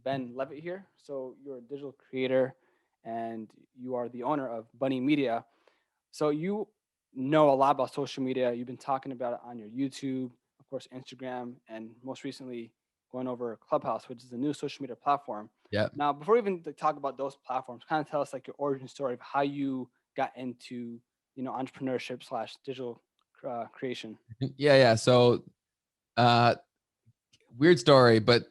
Ben Leavitt here. So you're a digital creator and you are the owner of Bunny Media. So you know a lot about social media. You've been talking about it on your YouTube, of course, Instagram, and most recently going over Clubhouse, which is a new social media platform. Yeah. Now, before we even talk about those platforms, kind of tell us like your origin story of how you got into, entrepreneurship slash digital creation. Yeah. So, uh, weird story, but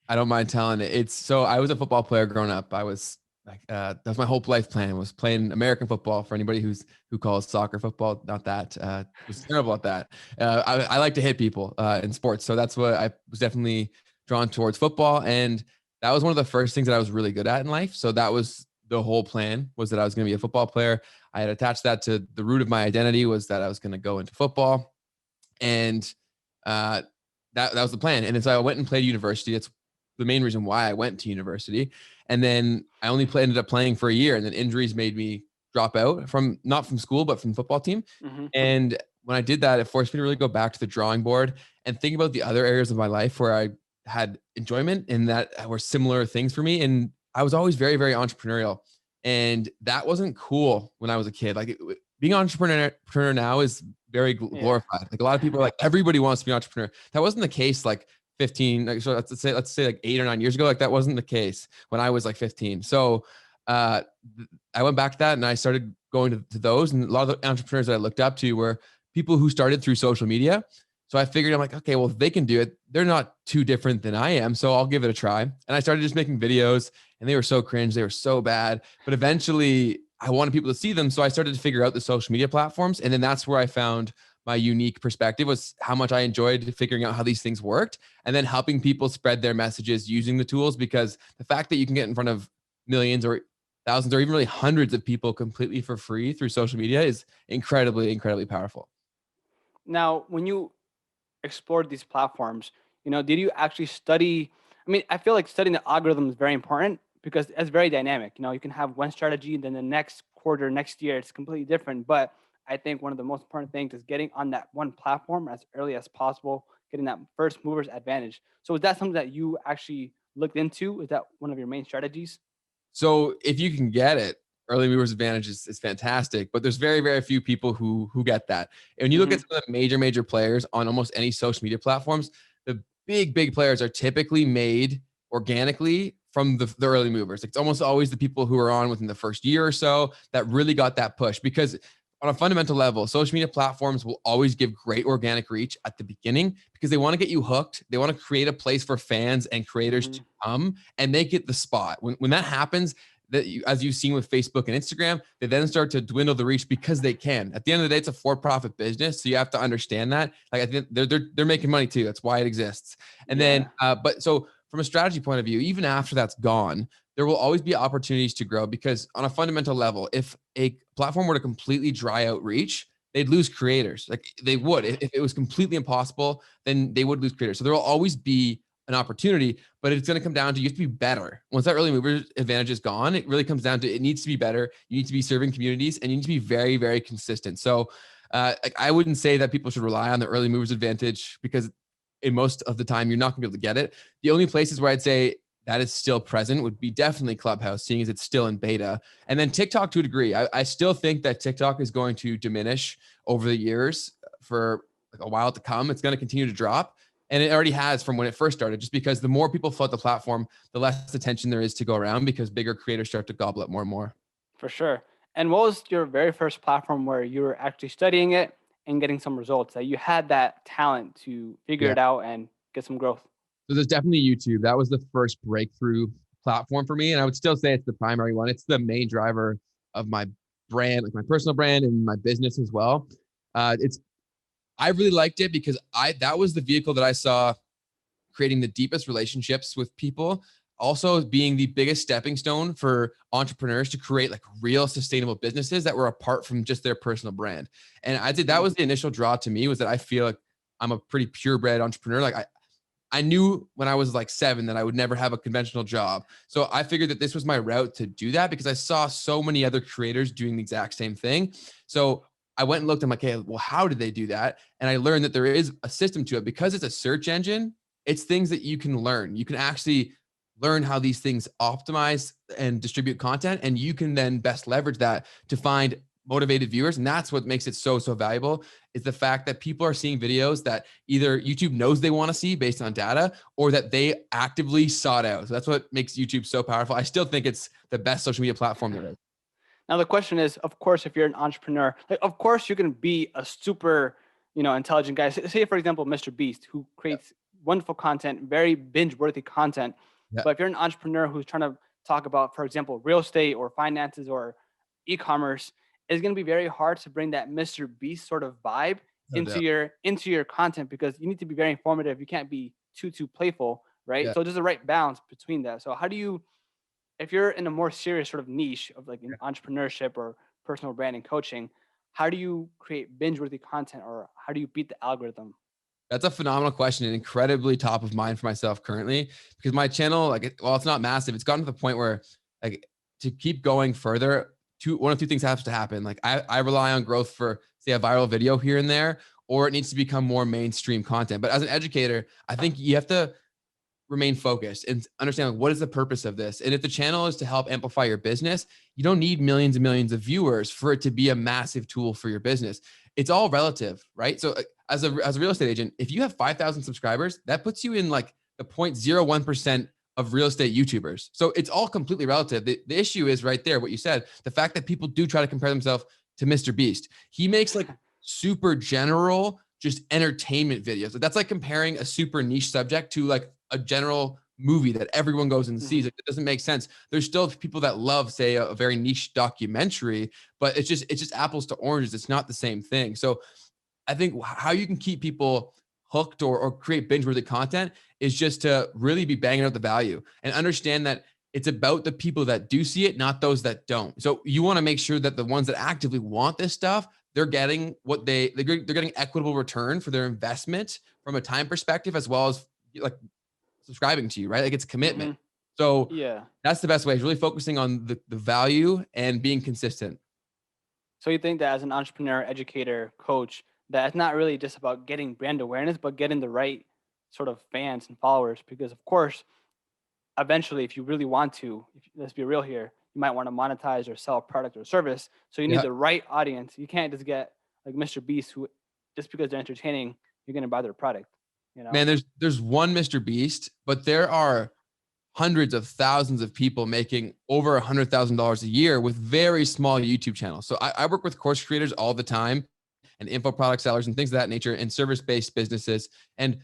I don't mind telling it. I was a football player growing up. I was like, that was my whole life plan, was playing American football. For anybody who calls soccer football, not that, was terrible at that. I like to hit people in sports. So that's what I was definitely drawn towards football. And that was one of the first things that I was really good at in life. So that was the whole plan, was that I was going to be a football player. I had attached that to the root of my identity, was that I was going to go into football. And uh, that was the plan. And then so I went and played university. That's the main reason why I went to university. And then I only ended up playing for a year, and then injuries made me drop out not from school, but from the football team. Mm-hmm. And when I did that, it forced me to really go back to the drawing board and think about the other areas of my life where I had enjoyment and that were similar things for me. And I was always very, very entrepreneurial. And that wasn't cool when I was a kid. Like being an entrepreneur now is very glorified. Like a lot of people are like, everybody wants to be an entrepreneur. That wasn't the case like 15, like, so let's say like 8 or 9 years ago. Like that wasn't the case when I was like 15. So I went back to that and I started going to those. And a lot of the entrepreneurs that I looked up to were people who started through social media. So I figured, I'm like, okay, well, if they can do it, they're not too different than I am. So I'll give it a try. And I started just making videos, and they were so cringe. They were so bad. But eventually I wanted people to see them. So I started to figure out the social media platforms. And then that's where I found my unique perspective, was how much I enjoyed figuring out how these things worked, and then helping people spread their messages using the tools. Because the fact that you can get in front of millions or thousands or even really hundreds of people completely for free through social media is incredibly, incredibly powerful. Now, when you explored these platforms, did you actually study? I mean, I feel like studying the algorithm is very important because it's very dynamic. You can have one strategy and then the next quarter, next year, it's completely different. But I think one of the most important things is getting on that one platform as early as possible, getting that first mover's advantage. So is that something that you actually looked into? Is that one of your main strategies? So if you can get it, early movers advantage is fantastic, but there's very, very few people who get that. And when you look at some of the major players on almost any social media platforms, the big players are typically made organically from the early movers. It's almost always the people who are on within the first year or so that really got that push. Because on a fundamental level, social media platforms will always give great organic reach at the beginning because they want to get you hooked. They want to create a place for fans and creators to come and make it the spot. When that happens, as you've seen with Facebook and Instagram, they then start to dwindle the reach because they can. At the end of the day, it's a for-profit business, so you have to understand that. Like I think they're making money too. That's why it exists. And then, but so from a strategy point of view, even after that's gone, there will always be opportunities to grow, because on a fundamental level, if a platform were to completely dry out reach, they'd lose creators. Like they would. If it was completely impossible, then they would lose creators. So there will always be an opportunity, but it's going to come down to you have to be better. Once that early mover advantage is gone, it really comes down to it needs to be better. You need to be serving communities, and you need to be very, very consistent. So I wouldn't say that people should rely on the early movers advantage, because in most of the time you're not going to be able to get it. The only places where I'd say that is still present would be definitely Clubhouse, seeing as it's still in beta. And then TikTok to a degree. I still think that TikTok is going to diminish over the years for like a while to come. It's going to continue to drop. And it already has from when it first started, just because the more people flood the platform, the less attention there is to go around, because bigger creators start to gobble up more and more. For sure. And what was your very first platform where you were actually studying it and getting some results, that you had that talent to figure it out and get some growth? So there's definitely YouTube. That was the first breakthrough platform for me. And I would still say it's the primary one. It's the main driver of my brand, like my personal brand and my business as well. I really liked it because that was the vehicle that I saw creating the deepest relationships with people, also being the biggest stepping stone for entrepreneurs to create like real sustainable businesses that were apart from just their personal brand. And I'd say that was the initial draw to me, was that I feel like I'm a pretty purebred entrepreneur. Like I knew when I was like 7 that I would never have a conventional job. So I figured that this was my route to do that, because I saw so many other creators doing the exact same thing. So I went and looked, I'm like, hey, well, how did they do that? And I learned that there is a system to it. Because it's a search engine, it's things that you can learn. You can actually learn how these things optimize and distribute content, and you can then best leverage that to find motivated viewers. And that's what makes it so valuable, is the fact that people are seeing videos that either YouTube knows they want to see based on data, or that they actively sought out. So that's what makes YouTube so powerful. I still think it's the best social media platform there is. Now the question is, of course, if you're an entrepreneur, like, of course you can be a super, intelligent guy. Say for example, Mr. Beast, who creates wonderful content, very binge-worthy content. Yeah. But if you're an entrepreneur who's trying to talk about, for example, real estate or finances or e-commerce, it's going to be very hard to bring that Mr. Beast sort of vibe No doubt. into your content, because you need to be very informative. You can't be too playful, right? Yeah. So there's a right balance between that. So how do you, if you're in a more serious sort of niche of like in entrepreneurship or personal branding coaching, how do you create binge-worthy content, or how do you beat the algorithm? That's a phenomenal question and incredibly top of mind for myself currently, because my channel, like, well, it's not massive. It's gotten to the point where, like, to keep going further, one of two things has to happen. Like, I rely on growth for, say, a viral video here and there, or it needs to become more mainstream content. But as an educator, I think you have to remain focused and understand, like, what is the purpose of this. And if the channel is to help amplify your business, you don't need millions and millions of viewers for it to be a massive tool for your business. It's all relative, right? So as a real estate agent, if you have 5,000 subscribers, that puts you in like the 0.01% of real estate YouTubers. So it's all completely relative. The issue is right there, what you said, the fact that people do try to compare themselves to Mr. Beast. He makes like super general, just entertainment videos. That's like comparing a super niche subject to like a general movie that everyone goes and sees. It doesn't make sense. There's still people that love, say, a very niche documentary, but it's just apples to oranges. It's not the same thing. So I think how you can keep people hooked or create binge-worthy content is just to really be banging out the value and understand that it's about the people that do see it, not those that don't. So you want to make sure that the ones that actively want this stuff, they're getting what they're getting equitable return for their investment from a time perspective, as well as like subscribing to you, right? Like, it's commitment. So Yeah. that's the best way, is really focusing on the value and being consistent. So you think that as an entrepreneur, educator, coach, that it's not really just about getting brand awareness, but getting the right sort of fans and followers? Because of course, eventually, if you really want to, let's be real here, you might want to monetize or sell a product or service. So you need Yeah. the right audience. You can't just get like Mr. Beast, who just because they're entertaining, you're going to buy their product. Man, there's one Mr. Beast, but there are hundreds of thousands of people making over $100,000 a year with very small YouTube channels. So I work with course creators all the time, and info product sellers and things of that nature, and service-based businesses. And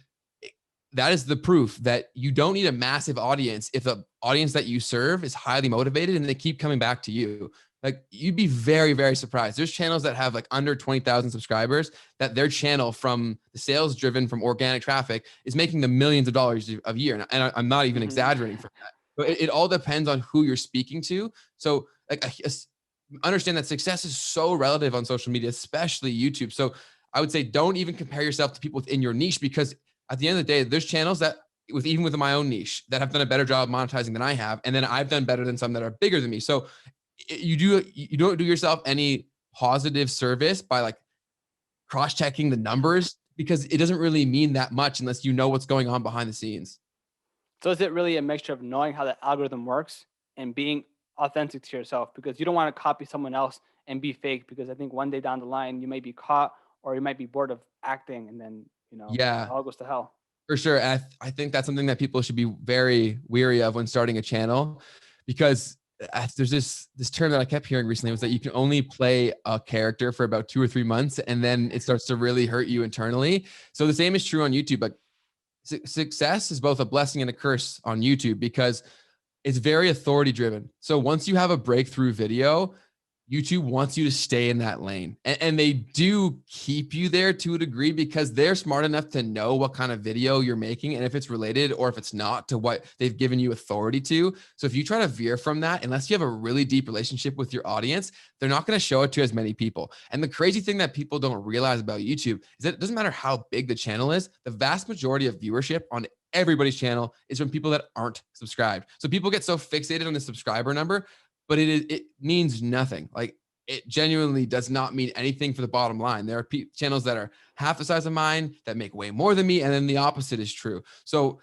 that is the proof that you don't need a massive audience if the audience that you serve is highly motivated and they keep coming back to you. Like, you'd be very, very surprised. There's channels that have like under 20,000 subscribers that their channel, from the sales driven from organic traffic, is making them millions of dollars a year. And I'm not even exaggerating for that. But it all depends on who you're speaking to. So like, understand that success is so relative on social media, especially YouTube. So I would say don't even compare yourself to people within your niche, because at the end of the day, there's channels that even within my own niche that have done a better job monetizing than I have. And then I've done better than some that are bigger than me. So you don't do yourself any positive service by like cross-checking the numbers, because it doesn't really mean that much unless you know what's going on behind the scenes. So is it really a mixture of knowing how the algorithm works and being authentic to yourself? Because you don't want to copy someone else and be fake, because I think one day down the line you may be caught, or you might be bored of acting, and then it Yeah, all goes to hell. for sure. And I think that's something that people should be very weary of when starting a channel, because there's this term that I kept hearing recently, was that you can only play a character for about 2 or 3 months, and then it starts to really hurt you internally. So the same is true on YouTube. Like, success is both a blessing and a curse on YouTube, because it's very authority driven. So once you have a breakthrough video, YouTube wants you to stay in that lane. And they do keep you there to a degree, because they're smart enough to know what kind of video you're making and if it's related or if it's not to what they've given you authority to. So if you try to veer from that, unless you have a really deep relationship with your audience, they're not going to show it to as many people. And the crazy thing that people don't realize about YouTube is that it doesn't matter how big the channel is, the vast majority of viewership on everybody's channel is from people that aren't subscribed. So people get so fixated on the subscriber number, but it means nothing. Like, it genuinely does not mean anything for the bottom line. There are channels that are half the size of mine that make way more than me, and then the opposite is true. So,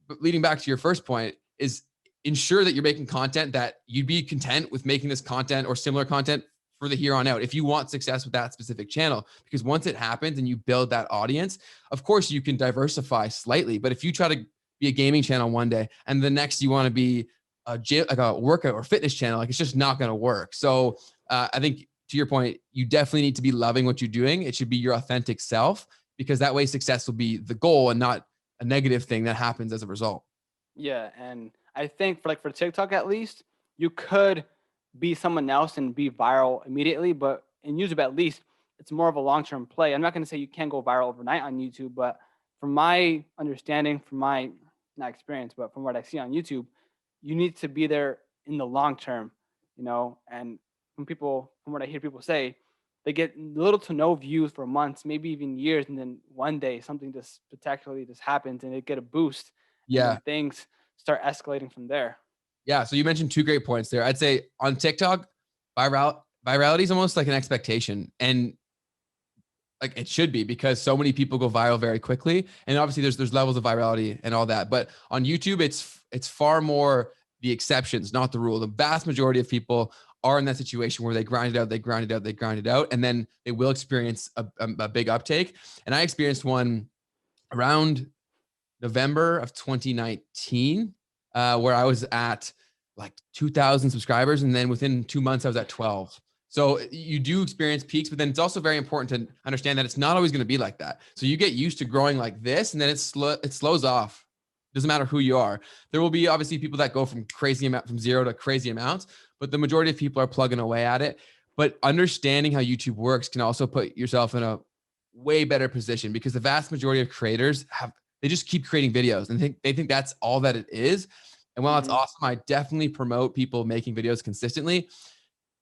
but leading back to your first point, is ensure that you're making content that you'd be content with making this content or similar content for the here on out if you want success with that specific channel. Because once it happens and you build that audience, of course you can diversify slightly. But if you try to be a gaming channel one day and the next you want to be like a workout or fitness channel, like it's just not going to work. So I think to your point, you definitely need to be loving what you're doing. It should be your authentic self, because that way success will be the goal and not a negative thing that happens as a result. Yeah, and I think for TikTok at least, you could be someone else and be viral immediately, but in YouTube at least, it's more of a long-term play. I'm not going to say you can't go viral overnight on YouTube, but from my understanding, from my not experience, but from what I see on YouTube, you need to be there in the long term, and from what I hear people say, they get little to no views for months, maybe even years, and then one day something just spectacularly just happens and they get a boost, and Yeah. then things start escalating from there. Yeah. So you mentioned two great points there. I'd say on TikTok, virality is almost like an expectation. And like it should be, because so many people go viral very quickly. And obviously there's levels of virality and all that. But on YouTube, it's far more the exceptions, not the rule. The vast majority of people are in that situation where they grind it out, and then they will experience a big uptake. And I experienced one around November of 2019, where I was at like 2,000 subscribers. And then within 2 months, I was at 12. So you do experience peaks, but then it's also very important to understand that it's not always going to be like that. So you get used to growing like this, and then it slows off. Doesn't matter who you are. There will be obviously people that go from zero to crazy amounts, but the majority of people are plugging away at it. But understanding how YouTube works can also put yourself in a way better position, because the vast majority of creators they just keep creating videos and they think that's all that it is. And while it's awesome, I definitely promote people making videos consistently.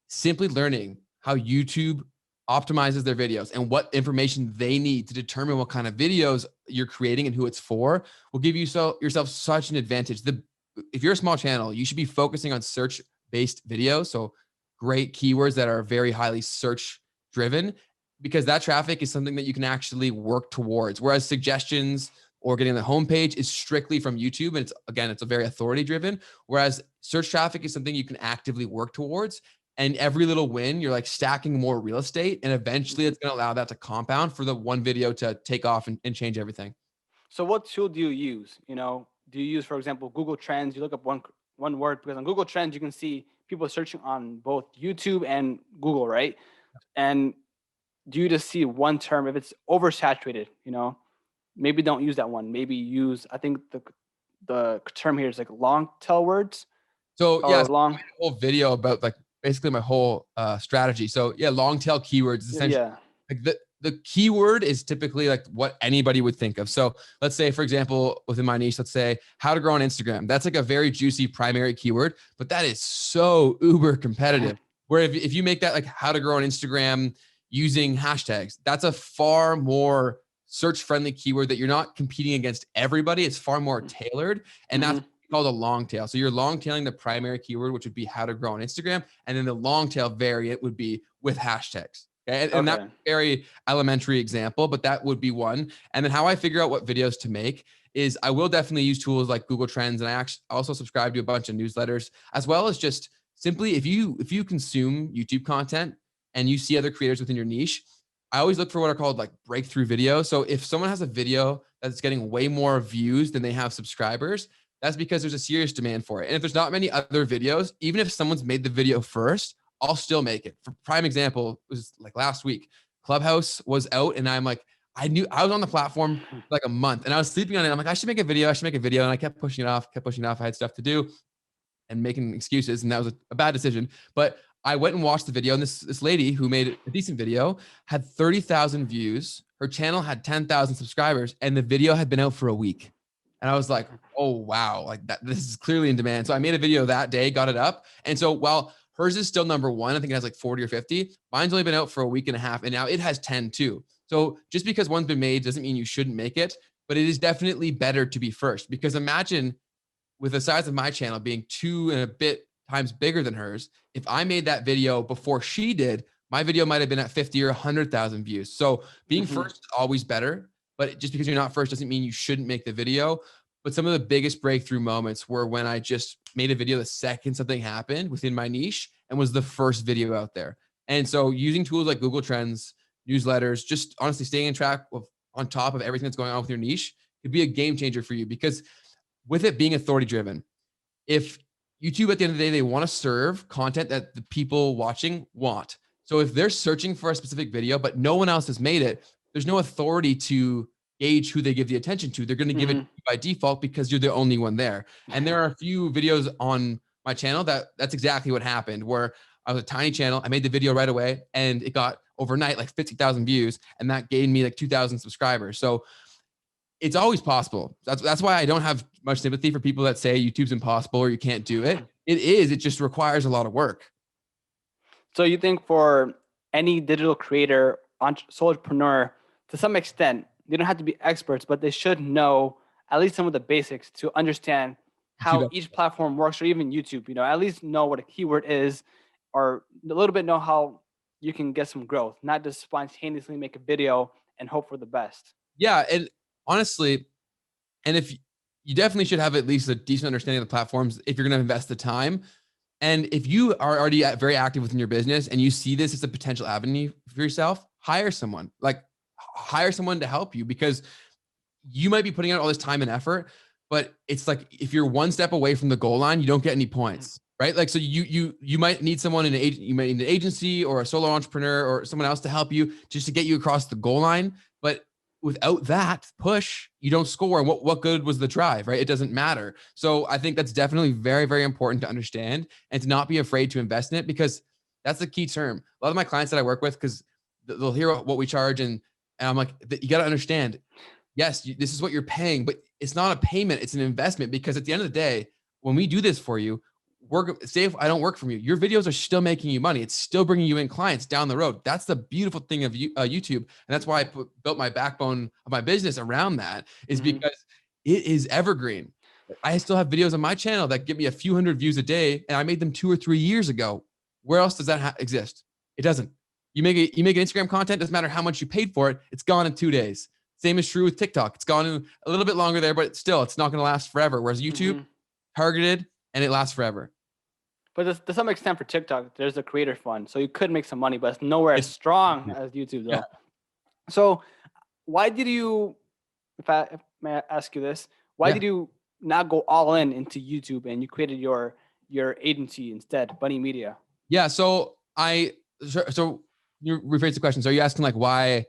Simply learning how YouTube optimizes their videos and what information they need to determine what kind of videos you're creating and who it's for will give you yourself such an advantage. If you're a small channel, you should be focusing on search-based videos. So great keywords that are very highly search driven, because that traffic is something that you can actually work towards. Whereas suggestions or getting on the homepage is strictly from YouTube. And it's a very authority driven. Whereas search traffic is something you can actively work towards. And every little win, you're like stacking more real estate. And eventually it's going to allow that to compound for the one video to take off and change everything. So what tool do you use? Do you use, for example, Google Trends? You look up one word, because on Google Trends, you can see people searching on both YouTube and Google, right? And do you just see one term? If it's oversaturated, maybe don't use that one. Maybe use, I think the term here is like long tail words. So yeah, long. I made a whole video about like basically my whole strategy. So yeah, long tail keywords is essentially like the keyword is typically like what anybody would think of. So let's say, for example, within my niche, let's say how to grow on Instagram. That's like a very juicy primary keyword, but that is so uber competitive. Where if you make that like how to grow on Instagram using hashtags, that's a far more search friendly keyword that you're not competing against everybody. It's far more tailored, and that's called a long tail. So you're long tailing the primary keyword, which would be how to grow on Instagram. And then the long tail variant would be with hashtags. Okay. And that's a very elementary example, but that would be one. And then how I figure out what videos to make is I will definitely use tools like Google Trends. And I also subscribe to a bunch of newsletters, as well as just simply if you consume YouTube content and you see other creators within your niche, I always look for what are called like breakthrough videos. So if someone has a video that's getting way more views than they have subscribers, that's because there's a serious demand for it. And if there's not many other videos, even if someone's made the video first, I'll still make it. For prime example, it was like last week, Clubhouse was out, and I'm like, I knew I was on the platform for like a month, and I was sleeping on it. I'm like, I should make a video. And I kept pushing it off. I had stuff to do and making excuses, and that was a bad decision. But I went and watched the video, and this lady who made a decent video had 30,000 views. Her channel had 10,000 subscribers, and the video had been out for a week. And I was like, oh, wow, like that, this is clearly in demand. So I made a video that day, got it up. And so while hers is still number one, I think it has like 40 or 50. Mine's only been out for a week and a half, and now it has 10 too. So just because one's been made doesn't mean you shouldn't make it, but it is definitely better to be first. Because imagine with the size of my channel being 2 and a bit times bigger than hers, if I made that video before she did, my video might have been at 50 or 100,000 views. So being first is always better. But just because you're not first doesn't mean you shouldn't make the video. But some of the biggest breakthrough moments were when I just made a video the second something happened within my niche and was the first video out there. And so using tools like Google Trends, newsletters, just honestly staying in track of on top of everything that's going on with your niche could be a game changer for you, because with it being authority driven, if YouTube at the end of the day, they want to serve content that the people watching want. So if they're searching for a specific video, but no one else has made it, there's no authority to gauge who they give the attention to. They're going to give it by default because you're the only one there. And there are a few videos on my channel that's exactly what happened, where I was a tiny channel. I made the video right away and it got overnight like 50,000 views, and that gained me like 2,000 subscribers. So it's always possible. That's why I don't have much sympathy for people that say YouTube's impossible or you can't do it. It is. It just requires a lot of work. So you think for any digital creator, solopreneur, to some extent, they don't have to be experts, but they should know at least some of the basics to understand how each platform works, or even YouTube, at least know what a keyword is, or a little bit know how you can get some growth, not just spontaneously make a video and hope for the best. Yeah. And honestly, and if you definitely should have at least a decent understanding of the platforms if you're going to invest the time. And if you are already very active within your business and you see this as a potential avenue for yourself, hire someone to help you, because you might be putting out all this time and effort, but it's like, if you're one step away from the goal line, you don't get any points, right? Like, so you might need someone you might need an agency or a solo entrepreneur or someone else to help you just to get you across the goal line. But without that push, you don't score. And what good was the drive, right? It doesn't matter. So I think that's definitely very, very important to understand and to not be afraid to invest in it, because that's the key term. A lot of my clients that I work with, because they'll hear what we charge, and I'm like, you got to understand, yes, this is what you're paying, but it's not a payment, it's an investment. Because at the end of the day, when we do this for you, say if I don't work from you, your videos are still making you money. It's still bringing you in clients down the road. That's the beautiful thing of YouTube. And that's why I built my backbone of my business around that, is because it is evergreen. I still have videos on my channel that give me a few hundred views a day, and I made them 2 or 3 years ago. Where else does that exist? It doesn't. You make Instagram content, doesn't matter how much you paid for it, it's gone in 2 days. Same is true with TikTok. It's gone in a little bit longer there, but still, it's not going to last forever. Whereas YouTube, targeted, and it lasts forever. But to some extent for TikTok, there's a creator fund, so you could make some money, but it's nowhere as strong as YouTube, though. Yeah. So why did you, may I ask you this, why did you not go all into YouTube and you created your agency instead, Bunny Media? Yeah, so you rephrase the question. So are you asking like why?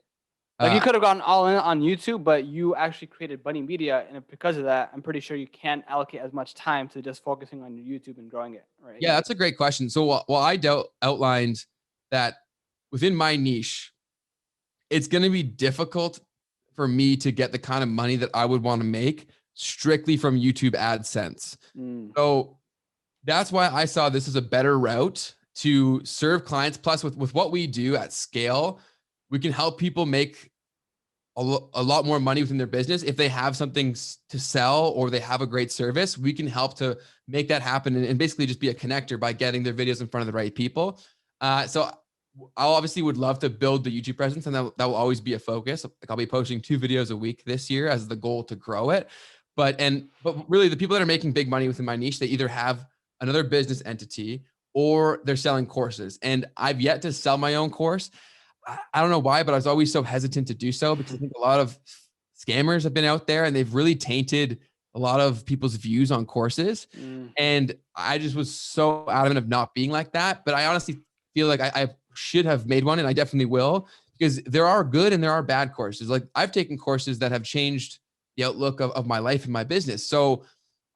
Like you could have gone all in on YouTube, but you actually created Bunny Media, and because of that, I'm pretty sure you can't allocate as much time to just focusing on your YouTube and growing it, right? Yeah, that's a great question. So while I outlined that within my niche, it's going to be difficult for me to get the kind of money that I would want to make strictly from YouTube AdSense. So that's why I saw this as a better route to serve clients. Plus, with what we do at scale, we can help people make a lot more money within their business. If they have something to sell or they have a great service, we can help to make that happen and basically just be a connector by getting their videos in front of the right people. So I obviously would love to build the YouTube presence, and that will always be a focus. Like I'll be posting 2 videos a week this year as the goal to grow it. But really, the people that are making big money within my niche, they either have another business entity or they're selling courses. And I've yet to sell my own course. I don't know why, but I was always so hesitant to do so, because I think a lot of scammers have been out there and they've really tainted a lot of people's views on courses. And I just was so adamant of not being like that. But I honestly feel like I should have made one, and I definitely will, because there are good and there are bad courses. Like I've taken courses that have changed the outlook of my life and my business. So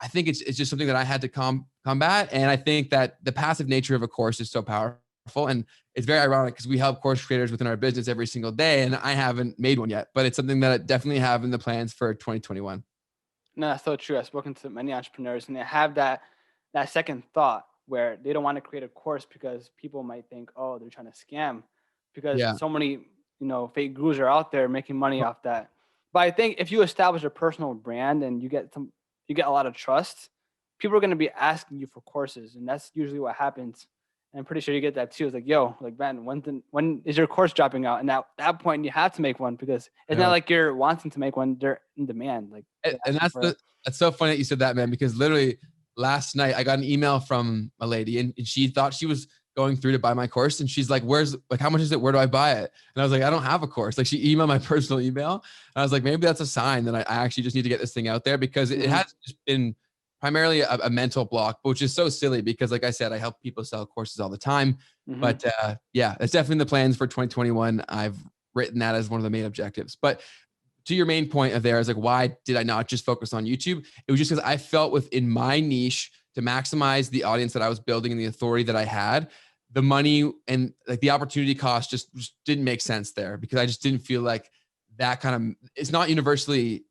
I think it's just something that I had to combat. And I think that the passive nature of a course is so powerful. And it's very ironic because we help course creators within our business every single day, and I haven't made one yet, but it's something that I definitely have in the plans for 2021. No, that's so true. I've spoken to many entrepreneurs, and they have that second thought where they don't want to create a course because people might think, oh, they're trying to scam, because so many, fake gurus are out there making money off that. But I think if you establish a personal brand and you get a lot of trust, people are going to be asking you for courses, and that's usually what happens. And I'm pretty sure you get that too. It's like, yo, like, man, when is your course dropping out? And at that point, you have to make one because I it's not know. like you're wanting to make one. They're in demand. Like, And, they're and asking for it. that's so funny that you said that, man, because literally last night I got an email from a lady and she thought she was going through to buy my course. And she's like, how much is it? Where do I buy it? And I was like, I don't have a course. Like she emailed my personal email. And I was like, maybe that's a sign that I actually just need to get this thing out there because it has just been primarily a mental block, which is so silly because like I said, I help people sell courses all the time. But yeah, it's definitely in the plans for 2021. I've written that as one of the main objectives. But to your main point of there is like, why did I not just focus on YouTube? It was just because I felt within my niche to maximize the audience that I was building and the authority that I had, the money and like the opportunity cost just didn't make sense there because I just didn't feel like that kind of, it's not universally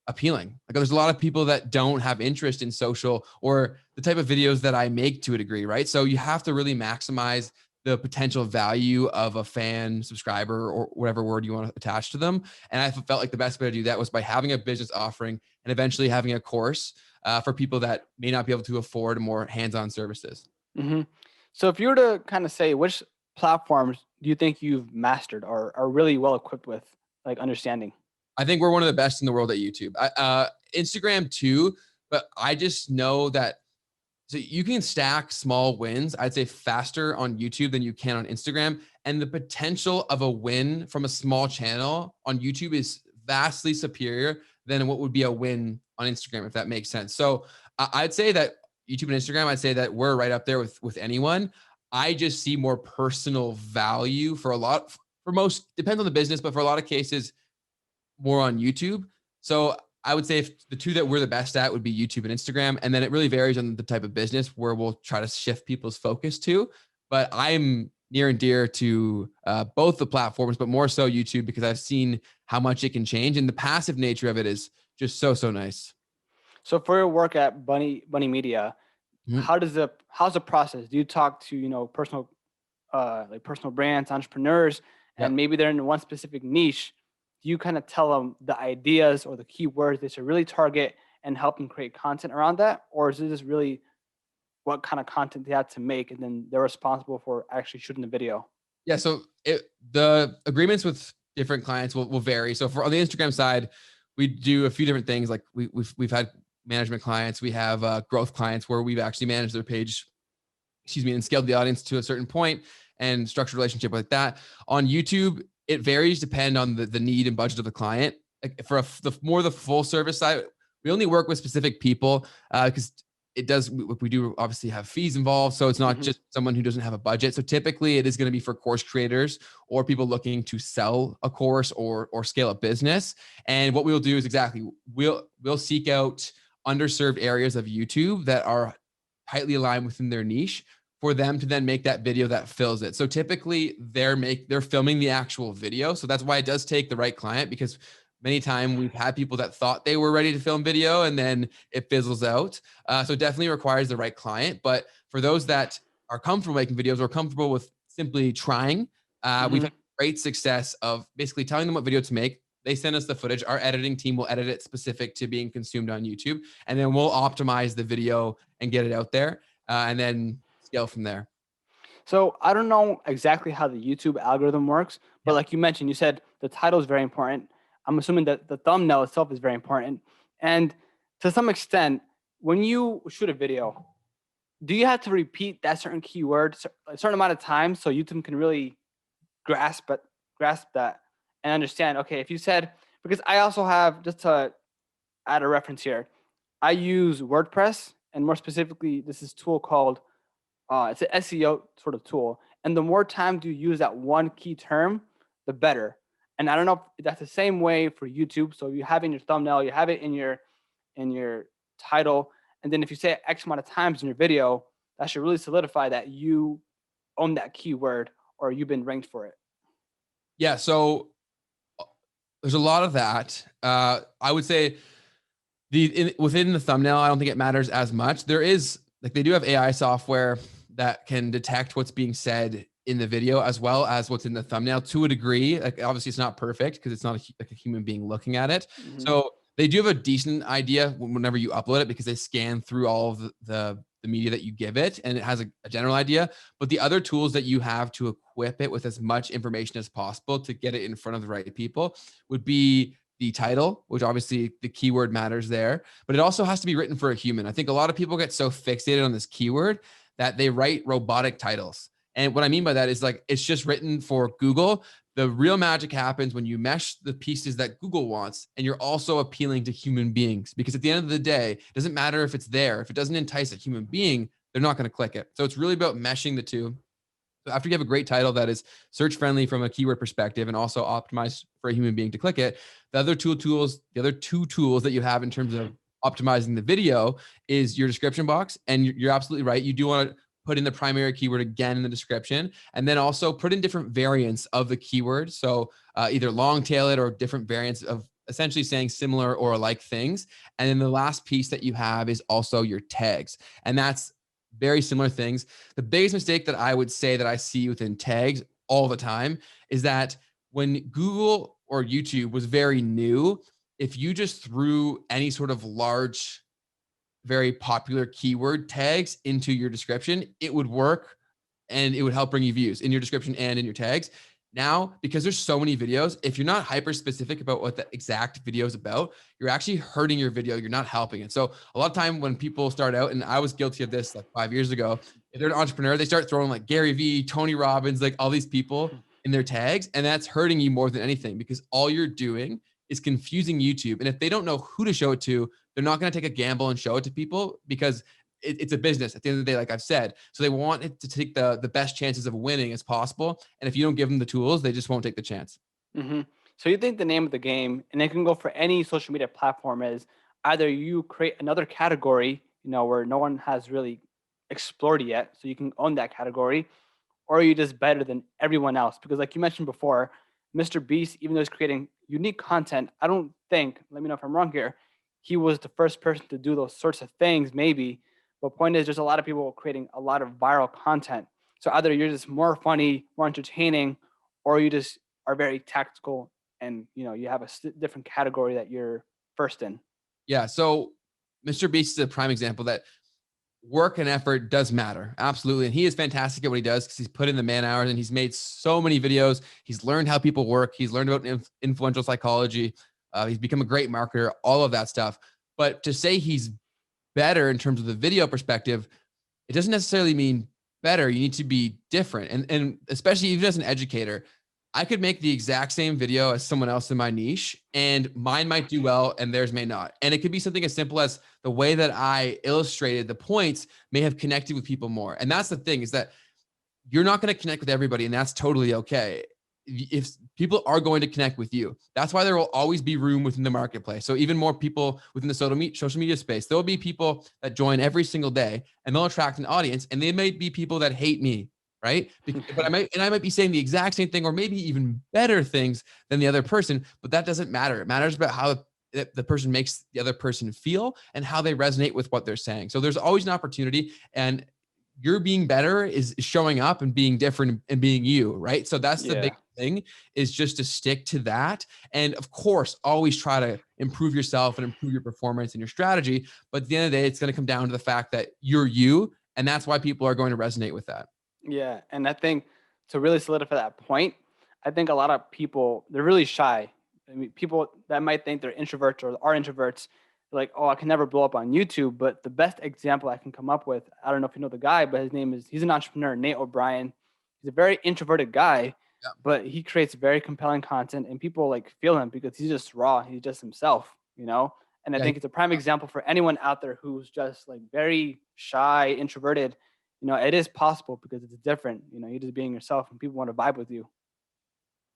appealing. Like there's a lot of people that don't have interest in social or the type of videos that I make to a degree, right? So you have to really maximize the potential value of a fan, subscriber, or whatever word you want to attach to them. And I felt like the best way to do that was by having a business offering and eventually having a course for people that may not be able to afford more hands-on services. So if you were to kind of say which platforms do you think you've mastered or are really well equipped with, like, understanding? I think we're one of the best in the world at YouTube. Instagram too, but I just know that so you can stack small wins, I'd say faster on YouTube than you can on Instagram. And the potential of a win from a small channel on YouTube is vastly superior than what would be a win on Instagram, if that makes sense. So I'd say that YouTube and Instagram, I'd say that we're right up there with anyone. I just see more personal value for most, depends on the business, but for a lot of cases, more on YouTube. So I would say if the two that we're the best at would be YouTube and Instagram. And then it really varies on the type of business where we'll try to shift people's focus to. But I'm near and dear to both the platforms, but more so YouTube because I've seen how much it can change. And the passive nature of it is just so nice. So for your work at Bunny Media, Mhm. how's the process? Do you talk to, personal like personal brands, entrepreneurs, Yep. and maybe they're in one specific niche? Do you kind of tell them the ideas or the keywords they should really target and help them create content around that? Or is it just really what kind of content they have to make and then they're responsible for actually shooting the video? Yeah. So the agreements with different clients will vary. So for on the Instagram side, we do a few different things. Like we've had management clients, we have growth clients where we've actually managed their page, and scaled the audience to a certain point and structured relationship like that. On YouTube, it varies depend on the need and budget of the client. Like for the full service side, we only work with specific people because we do obviously have fees involved. So it's not just someone who doesn't have a budget. So typically it is going to be for course creators or people looking to sell a course or scale a business. And what we'll do is we'll seek out underserved areas of YouTube that are tightly aligned within their niche for them to then make that video that fills it. So typically they're filming the actual video. So that's why it does take the right client because many times we've had people that thought they were ready to film video and then it fizzles out. So it definitely requires the right client. But for those that are comfortable making videos or comfortable with simply trying, we've had great success of basically telling them what video to make. They send us the footage. Our editing team will edit it specific to being consumed on YouTube. And then we'll optimize the video and get it out there. And then scale from there. So I don't know exactly how the YouTube algorithm works, but like you mentioned, you said the title is very important. I'm assuming that the thumbnail itself is very important. And to some extent, when you shoot a video, do you have to repeat that certain keyword a certain amount of times so YouTube can really grasp that and understand? Okay, if you said, because I also have, just to add a reference here, I use WordPress, and more specifically, this is a tool called it's an SEO sort of tool. And the more times you use that one key term, the better. And I don't know if that's the same way for YouTube. So you have it in your thumbnail, you have it in your title, and then if you say it X amount of times in your video, that should really solidify that you own that keyword or you've been ranked for it. Yeah. So there's a lot of that. I would say within the thumbnail, I don't think it matters as much. There is they do have AI software that can detect what's being said in the video as well as what's in the thumbnail to a degree. Like obviously it's not perfect because it's not like a human being looking at it. So they do have a decent idea whenever you upload it because they scan through all of the the media that you give it, and it has a general idea. But the other tools that you have to equip it with as much information as possible to get it in front of the right people would be the title, which obviously the keyword matters there, but it also has to be written for a human. I think a lot of people get so fixated on this keyword that they write robotic titles. And what I mean by that is like, it's just written for Google. The real magic happens when you mesh the pieces that Google wants, and you're also appealing to human beings. Because at the end of the day, it doesn't matter if it's there. If it doesn't entice a human being, they're not going to click it. So it's really about meshing the two. So after you have a great title that is search friendly from a keyword perspective and also optimized for a human being to click it, the other two tools that you have in terms of optimizing the video is your description box. And you're absolutely right. You do want to put in the primary keyword again in the description, and then also put in different variants of the keyword. So either long tail it or different variants of essentially saying similar or like things. And then the last piece that you have is also your tags. And that's very similar things. The biggest mistake that I would say that I see within tags all the time is that when Google or YouTube was very new, if you just threw any sort of large, very popular keyword tags into your description, it would work and it would help bring you views in your description and in your tags. Now, because there's so many videos, if you're not hyper specific about what the exact video is about, you're actually hurting your video. You're not helping it. So a lot of time when people start out, and I was guilty of this like 5 years ago, if they're an entrepreneur, they start throwing like Gary Vee, Tony Robbins, like all these people in their tags. And that's hurting you more than anything, because all you're doing is confusing YouTube. And if they don't know who to show it to, they're not going to take a gamble and show it to people, because it's a business at the end of the day, like I've said. So they want it to take the best chances of winning as possible. And if you don't give them the tools, they just won't take the chance. Mm-hmm. So you think the name of the game, and it can go for any social media platform, is either you create another category, where no one has really explored yet, so you can own that category, or are you just better than everyone else? Because like you mentioned before, Mr. Beast, even though he's creating unique content, I don't think, let me know if I'm wrong here, he was the first person to do those sorts of things, maybe. But point is, there's a lot of people creating a lot of viral content. So either you're just more funny, more entertaining, or you just are very tactical, and you have a different category that you're first in. Yeah. So Mr. Beast is a prime example that work and effort does matter. Absolutely. And he is fantastic at what he does because he's put in the man hours and he's made so many videos. He's learned how people work. He's learned about influential psychology. He's become a great marketer, all of that stuff. But to say he's better in terms of the video perspective, it doesn't necessarily mean better. You need to be different. And especially even as an educator, I could make the exact same video as someone else in my niche, and mine might do well and theirs may not. And it could be something as simple as the way that I illustrated the points may have connected with people more. And that's the thing, is that you're not going to connect with everybody, and that's totally okay. If people are going to connect with you, that's why there will always be room within the marketplace. So even more people within the social media space, there will be people that join every single day, and they'll attract an audience, and they may be people that hate me, right? But I might be saying the exact same thing, or maybe even better things than the other person, but that doesn't matter. It matters about how the person makes the other person feel and how they resonate with what they're saying. So there's always an opportunity, and you're being better is showing up and being different and being you, right? So that's the big thing, is just to stick to that. And of course, always try to improve yourself and improve your performance and your strategy. But at the end of the day, it's going to come down to the fact that you're you. And that's why people are going to resonate with that. Yeah. And I think to really solidify that point, I think a lot of people, they're really shy. I mean, people that might think they're introverts or are introverts, they're like, oh, I can never blow up on YouTube. But the best example I can come up with, I don't know if you know the guy, but he's an entrepreneur, Nate O'Brien. He's a very introverted guy, but he creates very compelling content, and people like feel him because he's just raw. He's just himself, And I think it's a prime example for anyone out there who's just like very shy, introverted. It is possible because it's different. You're just being yourself, and people want to vibe with you.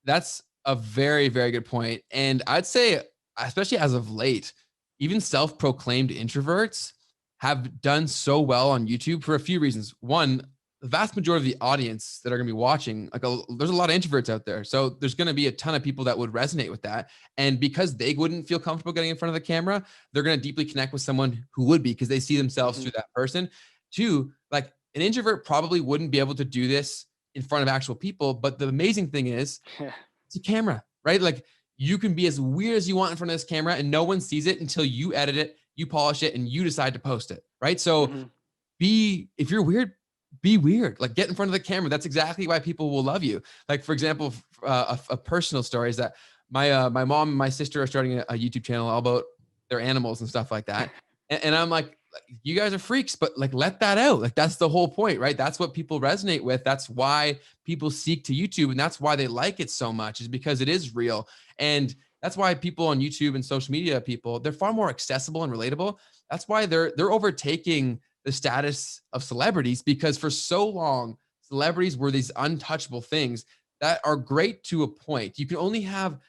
That's a very, very good point. And I'd say, especially as of late, even self-proclaimed introverts have done so well on YouTube for a few reasons. One, the vast majority of the audience that are going to be watching, there's a lot of introverts out there. So there's going to be a ton of people that would resonate with that. And because they wouldn't feel comfortable getting in front of the camera, they're going to deeply connect with someone who would be, because they see themselves through that person. Two, like an introvert probably wouldn't be able to do this in front of actual people. But the amazing thing is it's a camera, right? Like you can be as weird as you want in front of this camera, and no one sees it until you edit it, you polish it, and you decide to post it, right? So if you're weird, be weird. Like, get in front of the camera. That's exactly why people will love you. Like, for example, a personal story is that my mom and my sister are starting a YouTube channel all about their animals and stuff like that. And I'm like, you guys are freaks, but like, let that out. Like, that's the whole point, right? That's what people resonate with. That's why people seek to YouTube, and that's why they like it so much, is because it is real. And that's why people on YouTube and social media people, they're far more accessible and relatable. That's why they're overtaking the status of celebrities, because for so long, celebrities were these untouchable things that are great to a point. You can only have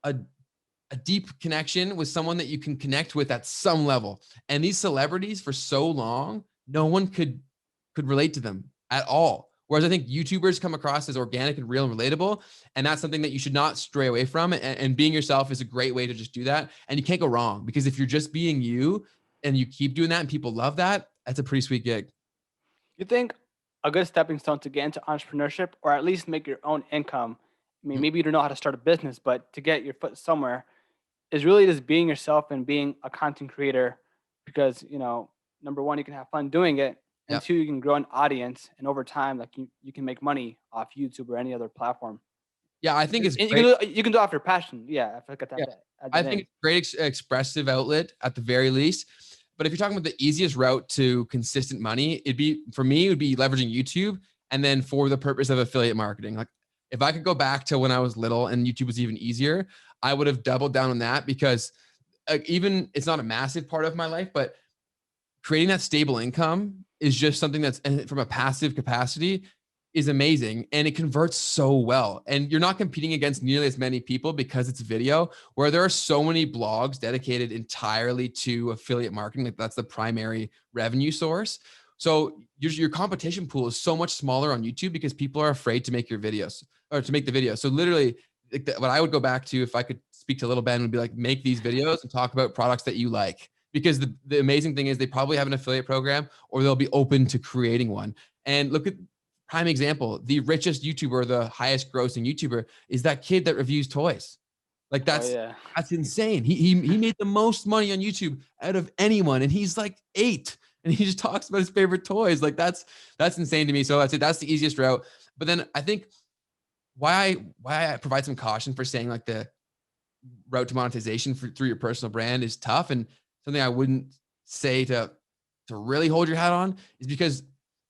a deep connection with someone that you can connect with at some level. And these celebrities, for so long, no one could relate to them at all. Whereas I think YouTubers come across as organic and real and relatable. And that's something that you should not stray away from. And being yourself is a great way to just do that. And you can't go wrong, because if you're just being you and you keep doing that and people love that, that's a pretty sweet gig. You think a good stepping stone to get into entrepreneurship, or at least make your own income? I mean, maybe you don't know how to start a business, but to get your foot somewhere is really just being yourself and being a content creator, because, number one, you can have fun doing it. And Yep. two, you can grow an audience. And over time, like you can make money off YouTube or any other platform. Yeah, I think it's And great. you can do it off your passion. Yeah, I forgot Yeah, that at I the think name. it's a great expressive outlet at the very least. But if you're talking about the easiest route to consistent money, for me, it would be leveraging YouTube, and then for the purpose of affiliate marketing. Like, if I could go back to when I was little and YouTube was even easier, I would have doubled down on that, because even it's not a massive part of my life, but creating that stable income is just something that's, and from a passive capacity, is amazing, and it converts so well. And you're not competing against nearly as many people because it's video, where there are so many blogs dedicated entirely to affiliate marketing. Like, that's the primary revenue source. So your competition pool is so much smaller on YouTube, because people are afraid to make your videos, or to make the video. So literally, like, what I would go back to, if I could speak to little Ben, would be like, make these videos and talk about products that you like. Because the amazing thing is, they probably have an affiliate program, or they'll be open to creating one. And look at prime example, the richest YouTuber, the highest grossing YouTuber, is that kid that reviews toys. Like, Oh that's yeah. insane. He made the most money on YouTube out of anyone, and he's like 8, and he just talks about his favorite toys. Like, that's insane to me. So that's it. That's the easiest route. But then I think why I provide some caution for saying, like, the route to monetization through your personal brand is tough, and something I wouldn't say to really hold your hat on, is because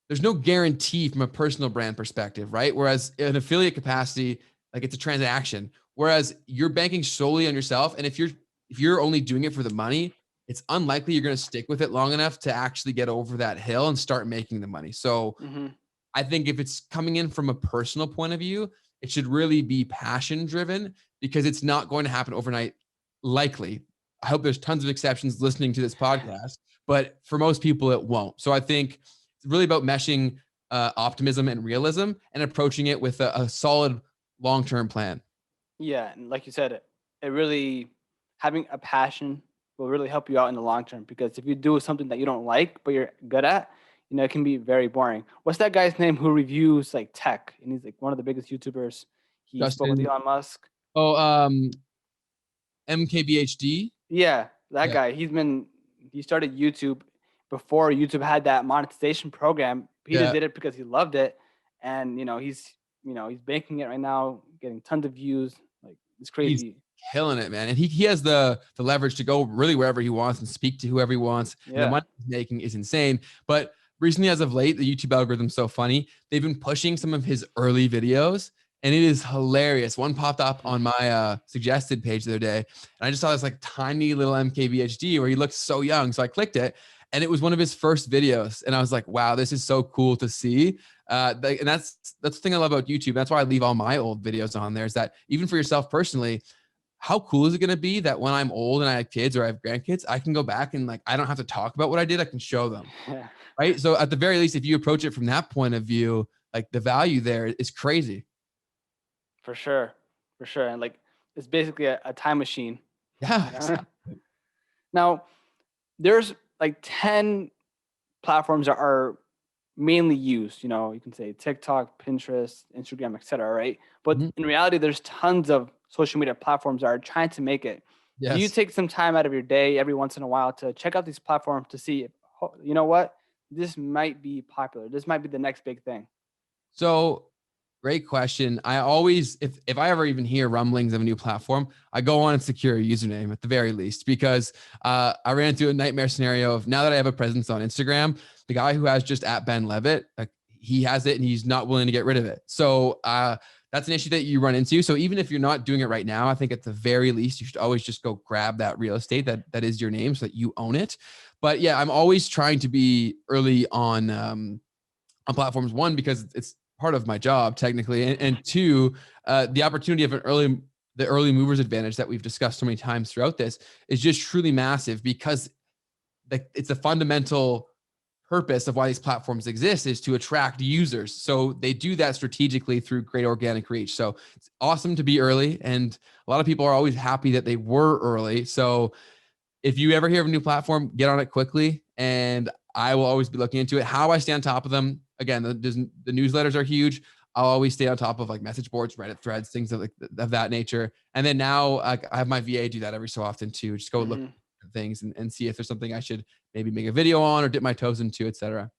there's no guarantee from a personal brand perspective, right? Whereas in an affiliate capacity, like, it's a transaction. Whereas you're banking solely on yourself, and if you're only doing it for the money, it's unlikely you're going to stick with it long enough to actually get over that hill and start making the money. So Hmm. I think if it's coming in from a personal point of view, it should really be passion driven, because it's not going to happen overnight. Likely. I hope there's tons of exceptions listening to this podcast, but for most people, it won't. So I think it's really about meshing optimism and realism, and approaching it with a solid long-term plan. Yeah, and like you said, it really, having a passion will really help you out in the long term, because if you do something that you don't like but you're good at, it can be very boring. What's that guy's name who reviews like tech, and he's like one of the biggest YouTubers? He spoke with Justin, Elon Musk. oh, MKBHD. Yeah, that Yeah, guy. He started YouTube before YouTube had that monetization program. He just yeah. did it because he loved it, and he's banking it right now, getting tons of views. Like, it's He's crazy. killing it, man. And he has the leverage to go really wherever he wants and speak to whoever he wants. And the Yeah. money he's making is insane. But recently, as of late, the YouTube algorithm's so funny. They've been pushing some of his early videos, and it is hilarious. One popped up on my suggested page the other day, and I just saw this like tiny little MKBHD where he looked so young. So I clicked it, and it was one of his first videos. And I was like, wow, this is so cool to see. And that's the thing I love about YouTube. That's why I leave all my old videos on there, is that even for yourself personally, how cool is it going to be that when I'm old and I have kids or I have grandkids, I can go back and, like, I don't have to talk about what I did. I can show them. Yeah. Right. So at the very least, if you approach it from that point of view, like, the value there is crazy. For sure. For sure. And like, it's basically a time machine. Yeah. You know? Exactly. Now, there's like 10 platforms that are mainly used. You can say TikTok, Pinterest, Instagram, etc. Right? But Mhm. in reality, there's tons of social media platforms that are trying to make it. Do you Yes. take some time out of your day every once in a while to check out these platforms to see if, you know what, this might be popular? This might be the next big thing. So great question. I always, if I ever even hear rumblings of a new platform, I go on and secure a username at the very least, because I ran into a nightmare scenario of, now that I have a presence on Instagram, the guy who has just at Ben Leavitt, like, he has it and he's not willing to get rid of it. So that's an issue that you run into. So even if you're not doing it right now, I think at the very least, you should always just go grab that real estate that is your name so that you own it. But yeah, I'm always trying to be early on platforms. One, because it's part of my job technically, and two, the opportunity of the early movers advantage that we've discussed so many times throughout this is just truly massive, because it's a fundamental purpose of why these platforms exist is to attract users. So they do that strategically through great organic reach. So it's awesome to be early, and a lot of people are always happy that they were early. So if you ever hear of a new platform, get on it quickly, and I will always be looking into it. How I stay on top of them, again, the newsletters are huge. I'll always stay on top of like message boards, Reddit threads, things of that nature. And then now I have my VA do that every so often too. Just go look at things and see if there's something I should maybe make a video on or dip my toes into, etc.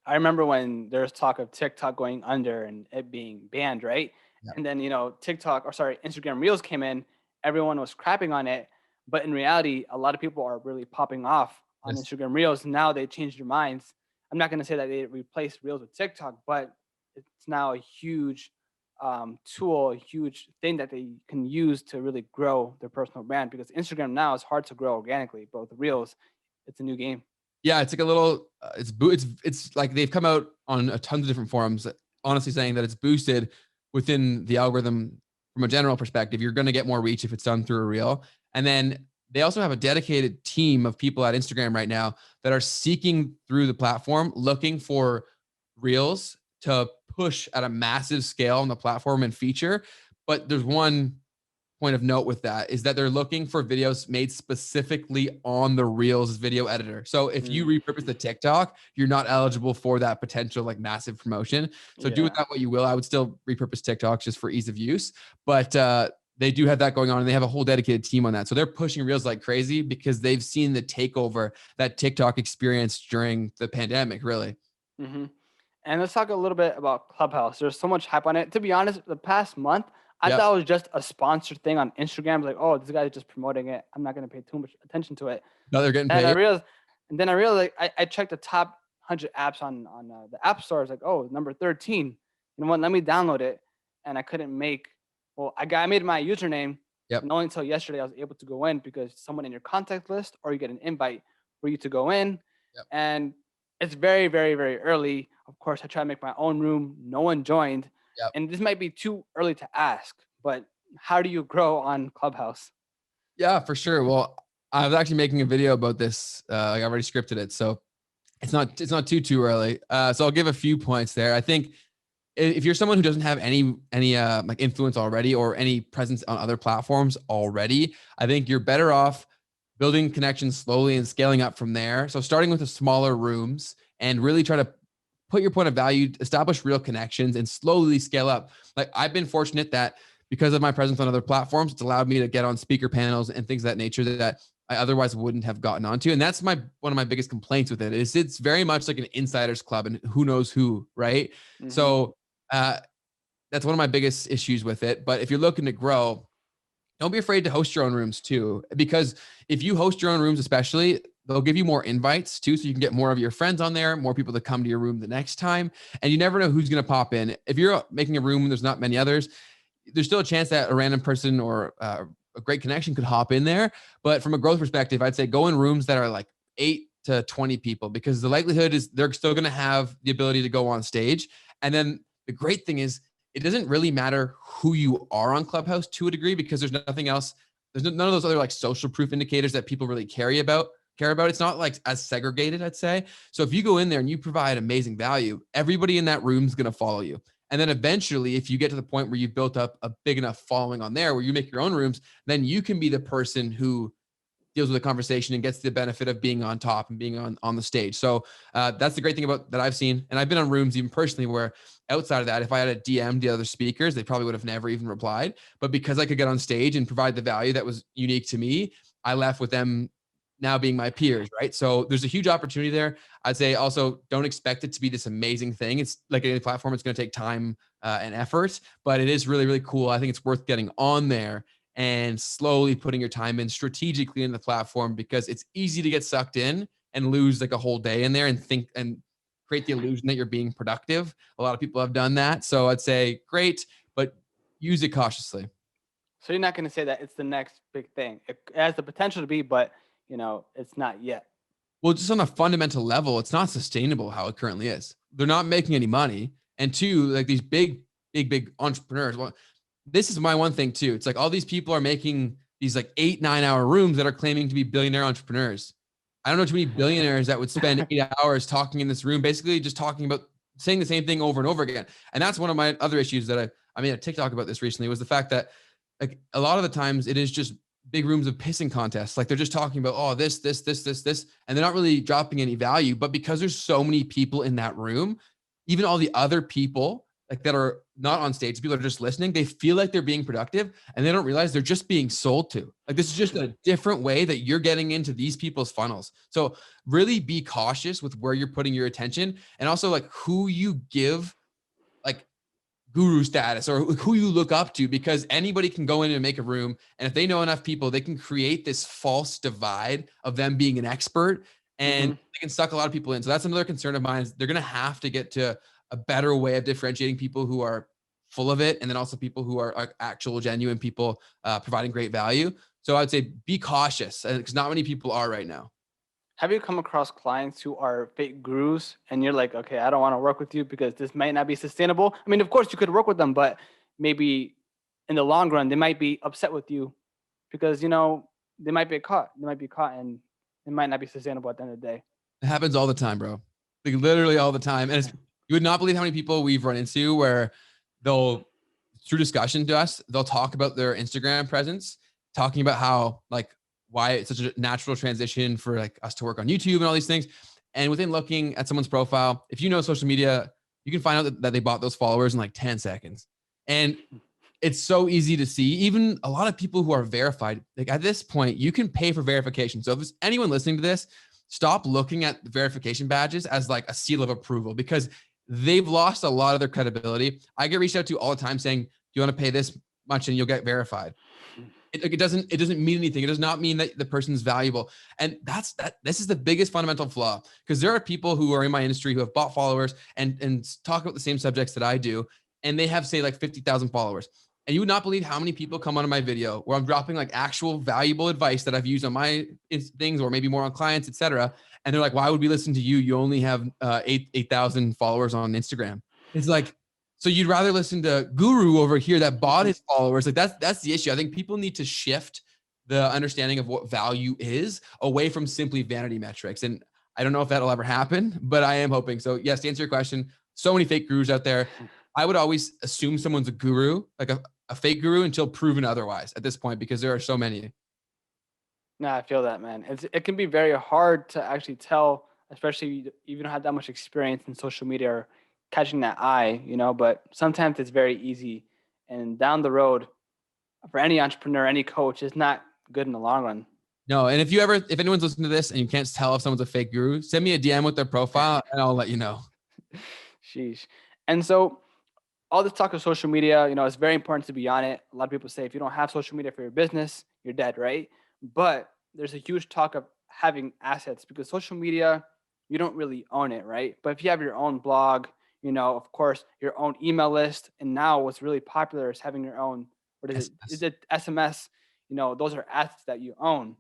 I remember when there's talk of TikTok going under and it being banned, right? Yeah. And then, Instagram Reels came in, everyone was crapping on it. But in reality, a lot of people are really popping off on Yes. Instagram Reels. Now they changed their minds. I'm not going to say that they replaced Reels with TikTok, but it's now a huge tool, a huge thing that they can use to really grow their personal brand, because Instagram now is hard to grow organically, but with Reels, it's a new game. Yeah, it's like a little, it's like they've come out on a tons of different forums, honestly saying that it's boosted within the algorithm from a general perspective. You're going to get more reach if it's done through a reel. And then they also have a dedicated team of people at Instagram right now that are seeking through the platform, looking for reels to push at a massive scale on the platform and feature. But there's one point of note with that, is that they're looking for videos made specifically on the Reels video editor. So if you repurpose the TikTok, you're not eligible for that potential like massive promotion. So do with that what you will. I would still repurpose TikToks just for ease of use, but they do have that going on, and they have a whole dedicated team on that. So they're pushing Reels like crazy because they've seen the takeover that TikTok experienced during the pandemic, really. Mm-hmm. And let's talk a little bit about Clubhouse. There's so much hype on it. To be honest, the past month, I thought it was just a sponsored thing on Instagram. Like, oh, this guy's just promoting it. I'm not going to pay too much attention to it. No, they're getting And paid. then I realized, like, I checked the top 100 apps on the App Store. It's like, oh, number 13. You know what? Let me download it. And I couldn't make, I made my username. Yep. And only until yesterday I was able to go in, because someone in your contact list, or you get an invite for you to go in. Yep. And it's very, very, very early. Of course, I tried to make my own room. No one joined. Yep. And this might be too early to ask, but how do you grow on Clubhouse? Yeah, for sure. Well, I was actually making a video about this. I already scripted it, so it's not too early. So I'll give a few points there. I think if you're someone who doesn't have any like influence already or any presence on other platforms already, I think you're better off building connections slowly and scaling up from there. So starting with the smaller rooms and really try to put your point of value, establish real connections, and slowly scale up. Like, I've been fortunate that because of my presence on other platforms, it's allowed me to get on speaker panels and things of that nature that I otherwise wouldn't have gotten onto. And that's one of my biggest complaints with it, is it's very much like an insiders club and who knows who, right? Mm-hmm. So that's one of my biggest issues with it. But if you're looking to grow, don't be afraid to host your own rooms too, because if you host your own rooms, especially, they'll give you more invites too, so you can get more of your friends on there, more people to come to your room the next time. And you never know who's going to pop in. If you're making a room and there's not many others, there's still a chance that a random person or a great connection could hop in there. But from a growth perspective, I'd say go in rooms that are like 8 to 20 people, because the likelihood is they're still going to have the ability to go on stage. And then the great thing is, it doesn't really matter who you are on Clubhouse to a degree, because there's nothing else. There's none of those other like social proof indicators that people really care about. It's not like as segregated, I'd say. So if you go in there and you provide amazing value, everybody in that room is going to follow you. And then eventually, if you get to the point where you've built up a big enough following on there where you make your own rooms, then you can be the person who deals with the conversation and gets the benefit of being on top and being on the stage. So that's the great thing about that I've seen. And I've been on rooms even personally where outside of that, if I had a DM the other speakers, they probably would have never even replied. But because I could get on stage and provide the value that was unique to me, I left with them now being my peers, right? So there's a huge opportunity there. I'd say also don't expect it to be this amazing thing. It's like any platform, it's going to take time and effort, but it is really, really cool. I think it's worth getting on there and slowly putting your time in strategically in the platform, because it's easy to get sucked in and lose like a whole day in there and think and create the illusion that you're being productive. A lot of people have done that. So I'd say great, but use it cautiously. So you're not going to say that it's the next big thing. It has the potential to be, but it's not yet. Well, just on a fundamental level, it's not sustainable how it currently is. They're not making any money. And two, like these big entrepreneurs. Well, this is my one thing too. It's like all these people are making these like 8-9 hour rooms that are claiming to be billionaire entrepreneurs. I don't know too many billionaires that would spend 8 hours talking in this room, basically just talking about saying the same thing over and over again. And that's one of my other issues that I made a TikTok about this recently, was the fact that like a lot of the times it is just big rooms of pissing contests. Like they're just talking about, oh, this, and they're not really dropping any value. But because there's so many people in that room, even all the other people like that are not on stage, people are just listening, they feel like they're being productive and they don't realize they're just being sold to. Like this is just a different way that you're getting into these people's funnels. So really be cautious with where you're putting your attention, and also like who you give like guru status or who you look up to, because anybody can go in and make a room, and if they know enough people, they can create this false divide of them being an expert, and they can suck a lot of people in. So that's another concern of mine, is they're going to have to get to a better way of differentiating people who are full of it, and then also people who are actual genuine people providing great value. So I'd say be cautious, because not many people are right now. Have you come across clients who are fake gurus and you're like, okay, I don't want to work with you because this might not be sustainable? I mean, of course you could work with them, but maybe in the long run, they might be upset with you because, they might be caught. They might be caught and it might not be sustainable at the end of the day. It happens all the time, bro. Like literally all the time. And you would not believe how many people we've run into where they'll, through discussion to us, they'll talk about their Instagram presence, talking about how like why it's such a natural transition for like us to work on YouTube and all these things. And within looking at someone's profile, if you know social media, you can find out that they bought those followers in like 10 seconds. And it's so easy to see. Even a lot of people who are verified, like at this point, you can pay for verification. So if there's anyone listening to this, stop looking at the verification badges as like a seal of approval, because they've lost a lot of their credibility. I get reached out to all the time saying, do you want to pay this much and you'll get verified? It doesn't mean anything. It does not mean that the person's valuable. And this is the biggest fundamental flaw, because there are people who are in my industry who have bought followers and talk about the same subjects that I do. And they have, say, like 50,000 followers. And you would not believe how many people come onto my video where I'm dropping like actual valuable advice that I've used on my things, or maybe more on clients, etc. And they're like, why would we listen to you? You only have 8,000 followers on Instagram. It's like, so you'd rather listen to Guru over here that bought his followers. Like that's the issue. I think people need to shift the understanding of what value is away from simply vanity metrics. And I don't know if that'll ever happen, but I am hoping. So yes, to answer your question, so many fake gurus out there. I would always assume someone's a guru, like a fake guru, until proven otherwise at this point, because there are so many. No, I feel that, man. It can be very hard to actually tell, especially if you don't have that much experience in social media or catching that eye, but sometimes it's very easy. And down the road, for any entrepreneur, any coach, it's not good in the long run. No, and if anyone's listening to this and you can't tell if someone's a fake guru, send me a DM with their profile and I'll let you know. Sheesh. And so all this talk of social media, it's very important to be on it. A lot of people say if you don't have social media for your business, you're dead, right? But there's a huge talk of having assets, because social media, you don't really own it, right? But if you have your own blog, of course, your own email list, and now what's really popular is having your own, what is it? Is it SMS? Those are assets that you own.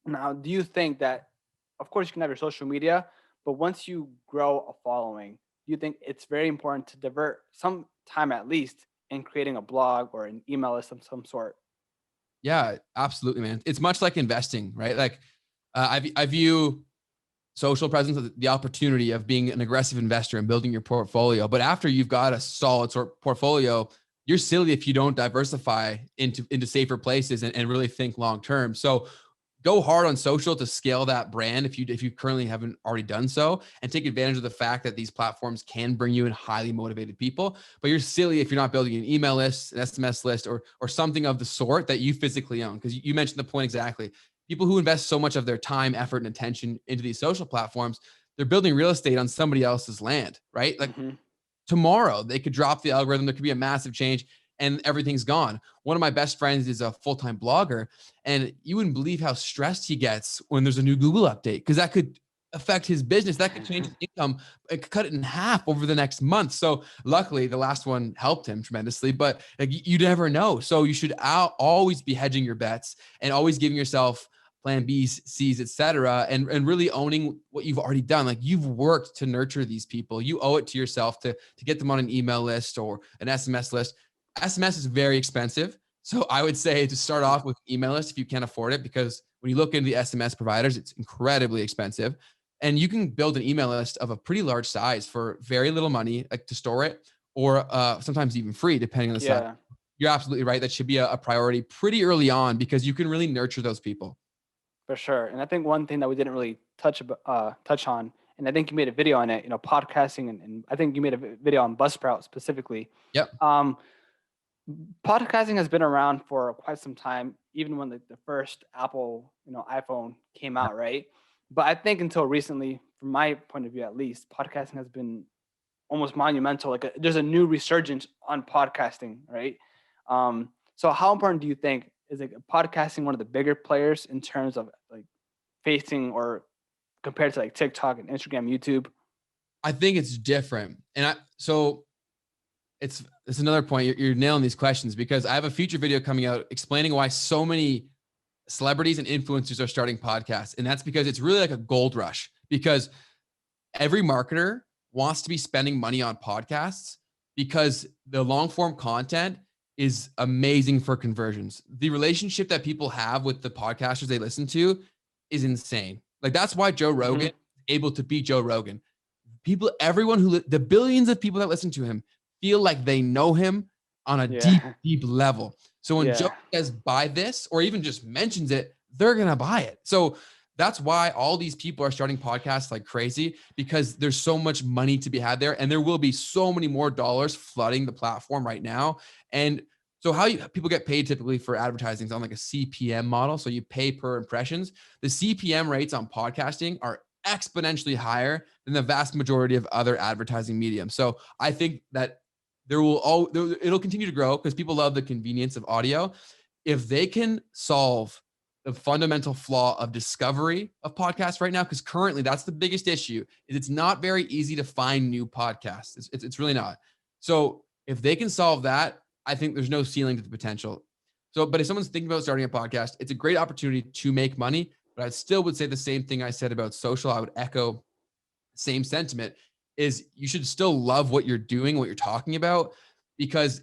Now, do you think that, of course, you can have your social media, but once you grow a following, do you think it's very important to divert some time at least in creating a blog or an email list of some sort? Yeah, absolutely, man. It's much like investing, right? Like I view social presence as the opportunity of being an aggressive investor and building your portfolio. But after you've got a solid sort of portfolio, you're silly if you don't diversify into safer places and really think long term. So go hard on social to scale that brand if you currently haven't already done so, and take advantage of the fact that these platforms can bring you in highly motivated people. But you're silly if you're not building an email list, an SMS list, or something of the sort that you physically own. Because you mentioned the point exactly. people who invest so much of their time, effort, and attention into these social platforms, they're building real estate on somebody else's land, right? Like tomorrow they could drop the algorithm. There could be a massive change and everything's gone. One of my best friends is a full-time blogger, and you wouldn't believe how stressed he gets when there's a new Google update, because that could affect his business. That could change his income. It could cut it in half over the next month. So luckily the last one helped him tremendously, but like, you never know. So you should always be hedging your bets and always giving yourself plan B's, C's, etc. And really owning what you've already done. Like, you've worked to nurture these people. You owe it to yourself to get them on an email list or an SMS list. SMS is very expensive. So I would say to start off with email list if you can't afford it, because when you look into the SMS providers, it's incredibly expensive. And you can build an email list of a pretty large size for very little money, like to store it, or sometimes even free, depending on the size. You're absolutely right. That should be a priority pretty early on, because you can really nurture those people. For sure. And I think one thing that we didn't really touch on, and I think you made a video on it, podcasting, and I think you made a video on Buzzsprout specifically. Yep. Podcasting has been around for quite some time, even when the first Apple, iPhone came out, right? But I think until recently, from my point of view at least, podcasting has been almost monumental. Like, there's a new resurgence on podcasting, right? So how important do you think is podcasting one of the bigger players in terms of like facing or compared to like TikTok and Instagram, YouTube? I think it's different. And so it's another point. You're nailing these questions, because I have a future video coming out explaining why so many celebrities and influencers are starting podcasts. And that's because it's really like a gold rush, because every marketer wants to be spending money on podcasts, because the long form content is amazing for conversions. The relationship that people have with the podcasters they listen to is insane. Like, that's why Joe Rogan is able to be Joe Rogan. Everyone the billions of people that listen to him feel like they know him on a deep level. So when Joe says buy this, or even just mentions it, they're going to buy it. So that's why all these people are starting podcasts like crazy, because there's so much money to be had there. And there will be so many more dollars flooding the platform right now. And so people get paid typically for advertising is on like a CPM model. So you pay per impressions. The CPM rates on podcasting are exponentially higher than the vast majority of other advertising mediums. So I think that it'll continue to grow, because people love the convenience of audio. If they can solve the fundamental flaw of discovery of podcasts right now, because currently that's the biggest issue, is it's not very easy to find new podcasts. It's really not. So if they can solve that, I think there's no ceiling to the potential. So, but if someone's thinking about starting a podcast, it's a great opportunity to make money. But I still would say the same thing I said about social. I would echo same sentiment, is you should still love what you're doing, what you're talking about, because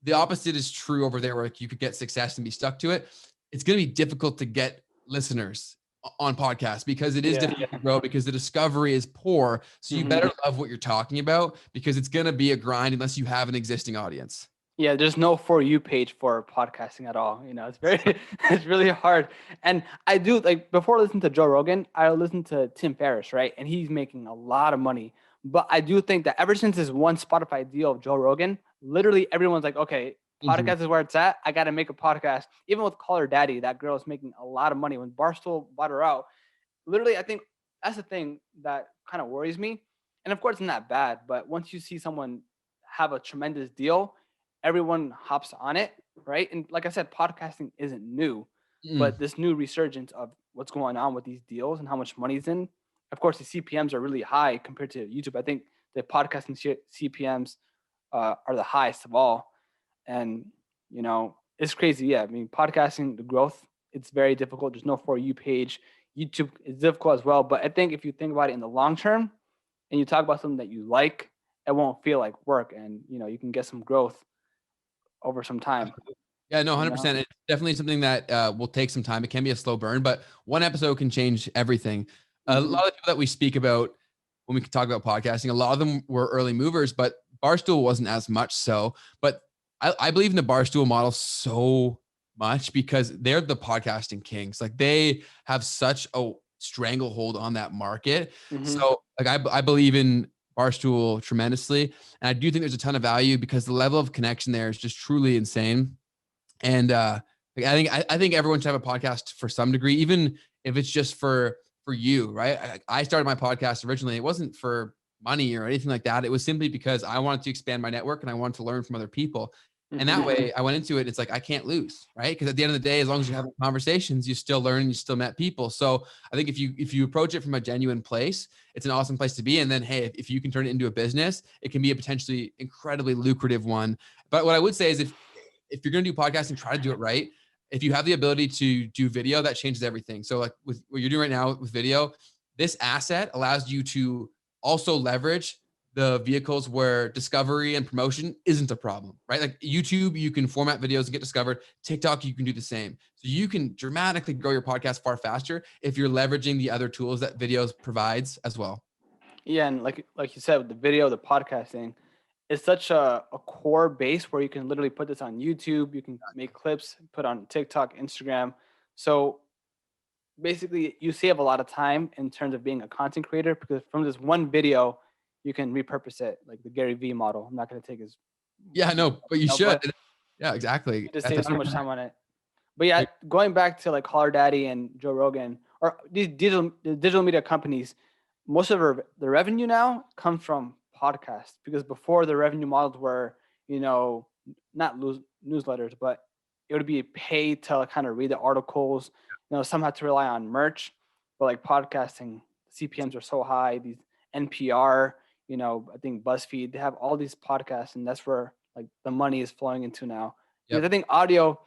the opposite is true over there, where you could get success and be stuck to it. It's going to be difficult to get listeners on podcasts, because it is difficult to grow, because the discovery is poor. So you better love what you're talking about, because it's going to be a grind unless you have an existing audience. Yeah, there's no For You page for podcasting at all. It's really hard. And I do, like, before listening to Joe Rogan, I listened to Tim Ferriss, right? And he's making a lot of money. But I do think that ever since this one Spotify deal of Joe Rogan, literally everyone's like, okay, podcast is where it's at. I got to make a podcast. Even with Call Her Daddy, that girl is making a lot of money. When Barstool bought her out, literally, I think that's the thing that kind of worries me. And of course, it's not bad. But once you see someone have a tremendous deal, everyone hops on it, right? And like I said, podcasting isn't new, but this new resurgence of what's going on with these deals and how much money's in. Of course, the CPMs are really high compared to YouTube. I think the podcasting CPMs are the highest of all. And, it's crazy. Yeah, I mean, podcasting, the growth, it's very difficult. There's no For You page. YouTube is difficult as well. But I think if you think about it in the long term and you talk about something that you like, it won't feel like work. And, you can get some growth over some time. Yeah, no, 100%. It's definitely something that will take some time. It can be a slow burn, but one episode can change everything. A lot of people that we speak about when we talk about podcasting, a lot of them were early movers, but Barstool wasn't as much so. But I believe in the Barstool model so much, because they're the podcasting kings. Like, they have such a stranglehold on that market. So like, I believe in Barstool tremendously. And I do think there's a ton of value, because the level of connection there is just truly insane. And Like, I think everyone should have a podcast for some degree, even if it's just for you, right? I started my podcast originally. It wasn't for money or anything like that. It was simply because I wanted to expand my network and I wanted to learn from other people. And that way I went into it. It's like, I can't lose, right? Because at the end of the day, as long as you have conversations, you still learn and you still met people. So I think if you approach it from a genuine place, it's an awesome place to be. And then, hey, if you can turn it into a business, it can be a potentially incredibly lucrative one. But what I would say is if you're going to do podcasting, try to do it right. If you have the ability to do video, that changes everything. So like with what you're doing right now with video, this asset allows you to also leverage the vehicles where discovery and promotion isn't a problem, right? Like YouTube, you can format videos and get discovered. TikTok, you can do the same. So you can dramatically grow your podcast far faster if you're leveraging the other tools that videos provides as well. Yeah, and like you said, with the video, the podcasting, it's such a core base where you can literally put this on YouTube. You can make clips, put on TikTok, Instagram. So basically, you save a lot of time in terms of being a content creator because from this one video, you can repurpose it, like the Gary V model. I'm not going to take his. Yeah, no, but you No, should. but Yeah, exactly. you just That's save so much 100%. time on it. But yeah, going back to like Caller Daddy and Joe Rogan or these digital media companies, most of the revenue now comes from podcasts because before the revenue models were, not newsletters, but it would be paid to kind of read the articles. Some had to rely on merch, but like podcasting, CPMs are so high. These NPR, I think BuzzFeed, they have all these podcasts, and that's where like the money is flowing into now. Because I Yep. think audio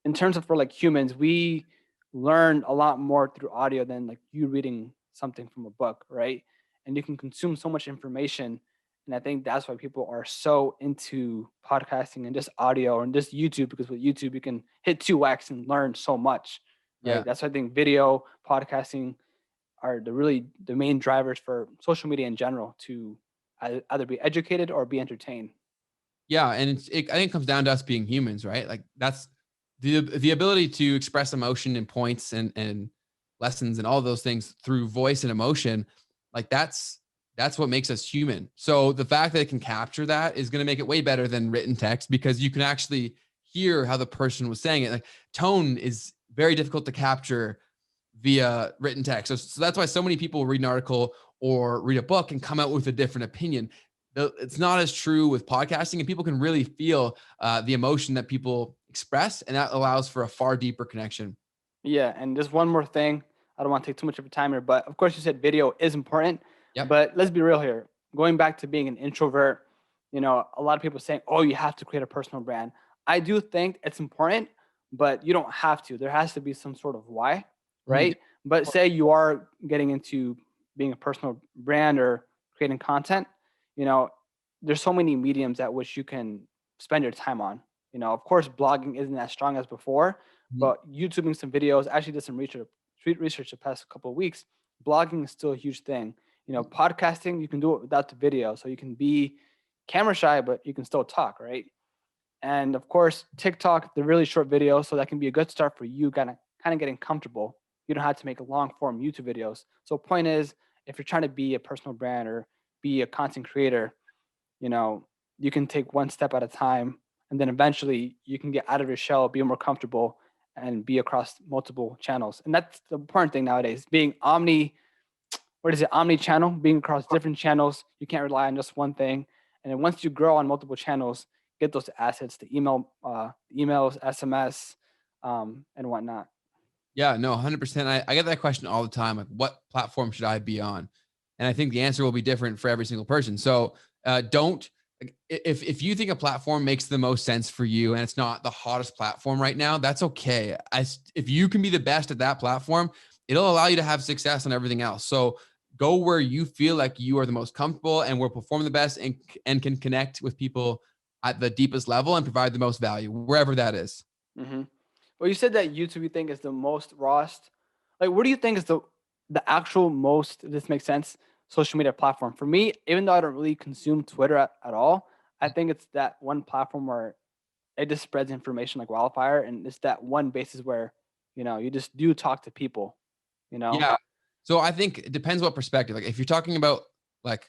in terms of for like humans, we learn a lot more through audio than like you reading something from a book, right? And you can consume so much information. And I think that's why people are so into podcasting and just audio and just YouTube, because with YouTube, you can hit 2x and learn so much, Yeah. right? That's why I think video, podcasting are the main drivers for social media in general to either be educated or be entertained. Yeah, and I think it comes down to us being humans, right? Like that's the ability to express emotion and points and lessons and all those things through voice and emotion. Like that's what makes us human. So the fact that it can capture that is going to make it way better than written text because you can actually hear how the person was saying it. Like tone is very difficult to capture via written text. So that's why so many people read an article or read a book and come out with a different opinion. It's not as true with podcasting, and people can really feel the emotion that people express, and that allows for a far deeper connection. Yeah, and just one more thing. I don't want to take too much of your time here, but of course you said video is important. Yep. But let's be real here. Going back to being an introvert, a lot of people saying, "Oh, you have to create a personal brand." I do think it's important, but you don't have to. There has to be some sort of why, Mhm. right? But say you are getting into being a personal brand or creating content, you know, there's so many mediums at which you can spend your time on. Of course, blogging isn't as strong as before, Mhm. but YouTubing some videos, actually did some research the past couple of weeks. Blogging is still a huge thing. Podcasting, you can do it without the video. So you can be camera shy, but you can still talk, right? And of course, TikTok, the really short videos. So that can be a good start for you kind of getting comfortable. You don't have to make long form YouTube videos. So point is, if you're trying to be a personal brand or be a content creator, you know, you can take one step at a time, and then eventually you can get out of your shell, be more comfortable, and be across multiple channels. And that's the important thing nowadays, being omni-channel, being across different channels. You can't rely on just one thing. And then once you grow on multiple channels, get those assets, the emails, SMS, and whatnot. Yeah, no, 100%. I get that question all the time. Like, what platform should I be on? And I think the answer will be different for every single person. So don't, if you think a platform makes the most sense for you and it's not the hottest platform right now, that's okay. If you can be the best at that platform, it'll allow you to have success on everything else. So go where you feel like you are the most comfortable and will perform the best and can connect with people at the deepest level and provide the most value, wherever that is. Mm-hmm. Well, you said that YouTube you think is the most rawest. Like, what do you think is the actual most? If this makes sense. Social media platform for me, even though I don't really consume Twitter at all, I think it's that one platform where it just spreads information like wildfire, and it's that one basis where you just do talk to people. You know. Yeah. So I think it depends what perspective. Like if you're talking about like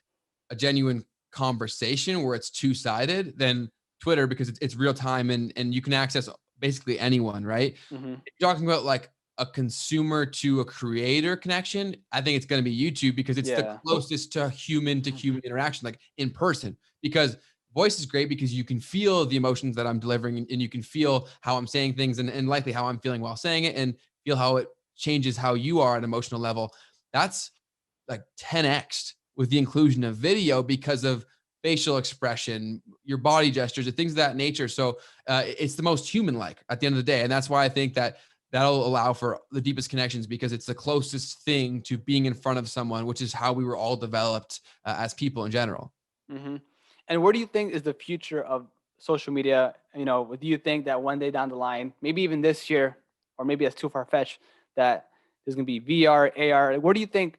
a genuine conversation where it's two-sided, then Twitter because it's real time and you can access basically anyone, right? Mm-hmm. If you're talking about like a consumer to a creator connection, I think it's going to be YouTube because it's the Yeah. closest to human interaction, like in person. Because voice is great because you can feel the emotions that I'm delivering and you can feel how I'm saying things and likely how I'm feeling while saying it and feel how it changes how you are at an emotional level. That's like 10x with the inclusion of video because of facial expression, your body gestures, and things of that nature. So it's the most human-like at the end of the day, and that's why I think that that'll allow for the deepest connections because it's the closest thing to being in front of someone, which is how we were all developed as people in general. Mm-hmm. And where do you think is the future of social media? You know, do you think that one day down the line, maybe even this year, or maybe it's too far fetched, that there's going to be VR, AR? Where do you think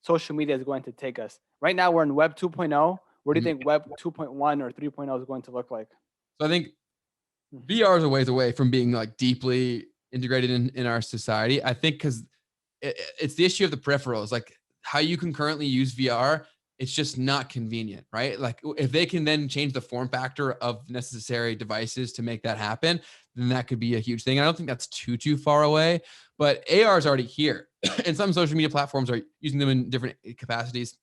social media is going to take us? Right now, we're in Web 2.0. Where do you Mhm. think Web 2.1 or 3.0 is going to look like? So I think VR is a ways away from being like deeply integrated in our society. I think because it's the issue of the peripherals, like how you can currently use VR. It's just not convenient, right? Like if they can then change the form factor of necessary devices to make that happen, then that could be a huge thing. And I don't think that's too far away, but AR is already here. And some social media platforms are using them in different capacities.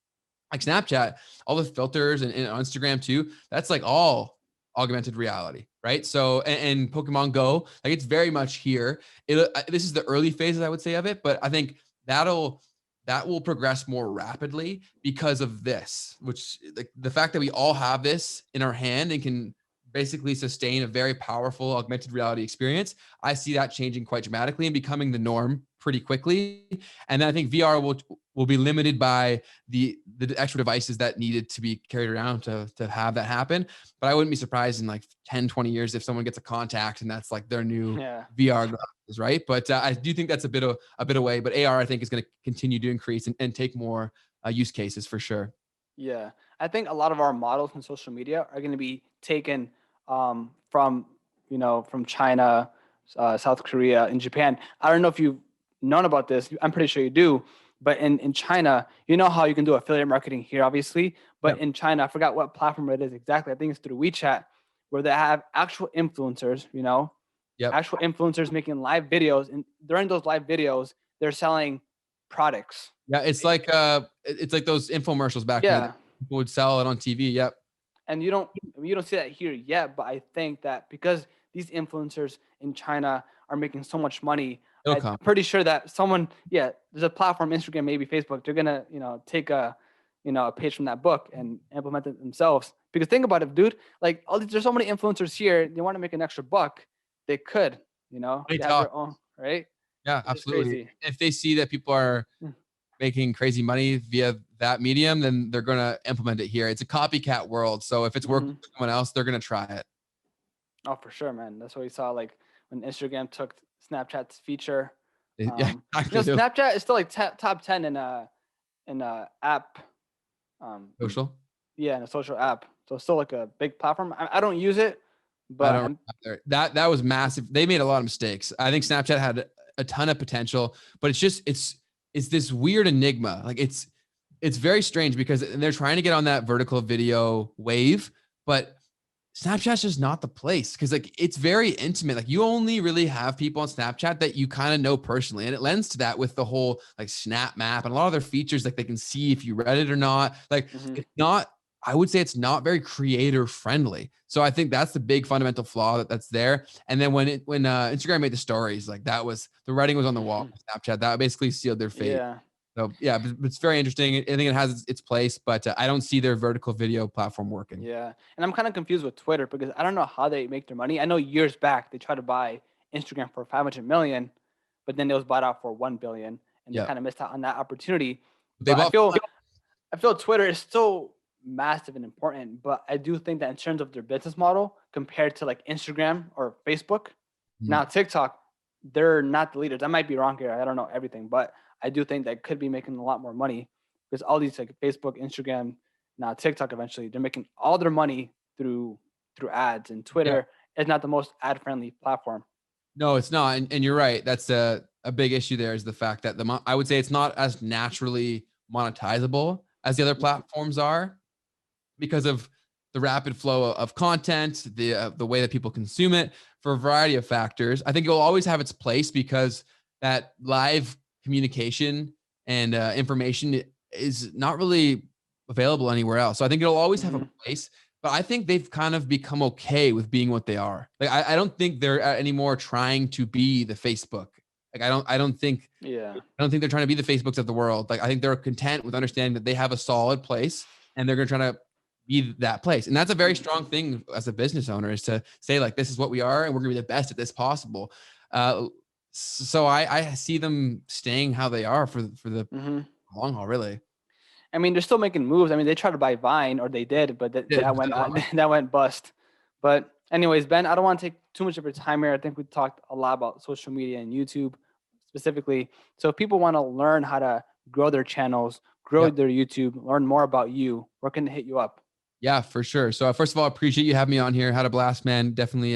Like Snapchat, all the filters and Instagram too, that's like all augmented reality, right? So, and Pokemon Go, like it's very much here. This is the early phases, I would say, of it, but I think that will progress more rapidly because of this, which like the fact that we all have this in our hand and can basically sustain a very powerful augmented reality experience. I see that changing quite dramatically and becoming the norm pretty quickly. And then I think VR will be limited by the extra devices that needed to be carried around to have that happen. But I wouldn't be surprised in like 10, 20 years if someone gets a contact and that's like their new Yeah. VR glasses, right? But I do think that's a bit away. But AR, I think, is going to continue to increase and take more use cases for sure. Yeah, I think a lot of our models in social media are going to be taken from from China, South Korea, and Japan. I don't know if you've known about this. I'm pretty sure you do. But in China, you know how you can do affiliate marketing here, obviously. But Yep. in China, I forgot what platform it is exactly. I think it's through WeChat, where they have actual influencers. Yep. Actual influencers making live videos, and during those live videos, they're selling products. Yeah, it's like those infomercials back in the day. Yeah, People would sell it on TV. Yep. and you don't see that here yet, but I think that because these influencers in China are making so much money, It'll I'm come. pretty sure that someone, yeah, there's a platform, Instagram, maybe Facebook, they're gonna take a page from that book and implement it themselves. Because think about it, dude, like there's so many influencers here, they want to make an extra buck, they could, Money they have talk. their own, right? Yeah, It's just absolutely. crazy. If they see that people are Mm. making crazy money via that medium, then they're going to implement it here. It's a copycat world. So if it's working Mhm. for someone else, they're going to try it. Oh, for sure, man. That's what we saw, like when Instagram took Snapchat's feature. Yeah, exactly. Snapchat is still like top 10 in app. Um, Social. yeah, in a social app. So it's still like a big platform. I don't use it, I but don't that was massive. They made a lot of mistakes. I think Snapchat had a ton of potential, but it's this weird enigma. Like it's very strange because they're trying to get on that vertical video wave, but Snapchat's just not the place because like it's very intimate. Like you only really have people on Snapchat that you kind of know personally, and it lends to that with the whole like Snap Map and a lot of their features. Like they can see if you read it or not. Like Mhm. it's not. I would say it's not very creator friendly. So I think that's the big fundamental flaw that's there. And then when Instagram made the stories, like that was the writing was on the wall. Snapchat that basically sealed their fate. Yeah, So yeah, but it's very interesting. I think it has its place, but I don't see their vertical video platform working. yeah. And I'm kind of confused with Twitter because I don't know how they make their money. I know years back they tried to buy Instagram for 500 million, but then it was bought out for 1 billion, and they Yeah, kind of missed out on that opportunity. they But bought. I feel Twitter is so massive and important, but I do think that in terms of their business model compared to like Instagram or Facebook, now TikTok, they're not the leaders. I might be wrong here. I don't know everything, but I do think they could be making a lot more money because all these like Facebook, Instagram, now TikTok eventually, they're making all their money through ads, and Yeah, Twitter is not the most ad friendly platform. no, it's not, and you're right. That's a big issue. There is the fact that I would say it's not as naturally monetizable as the other Mhm. platforms are because of the rapid flow of content, the way that people consume it, for a variety of factors. I think it will always have its place because that live communication and information is not really available anywhere else. So I think it'll always have a place, but I think they've kind of become okay with being what they are. Like I don't think they're anymore trying to be the Facebook. Like I don't think they're trying to be the Facebooks of the world. Like I think they're content with understanding that they have a solid place and they're going to try to be that place. And that's a very strong thing as a business owner, is to say like, this is what we are and we're going to be the best at this possible. So I see them staying how they are for the long haul, really. I mean, they're still making moves. I mean, they tried to buy Vine, or they did, but that went bust. But anyways, Ben, I don't want to take too much of your time here. I think we talked a lot about social media and YouTube specifically. So if people want to learn how to grow their channels, grow their YouTube, learn more about you, where can they hit you up? Yeah, for sure. So first of all, I appreciate you having me on here. Had a blast, man. Definitely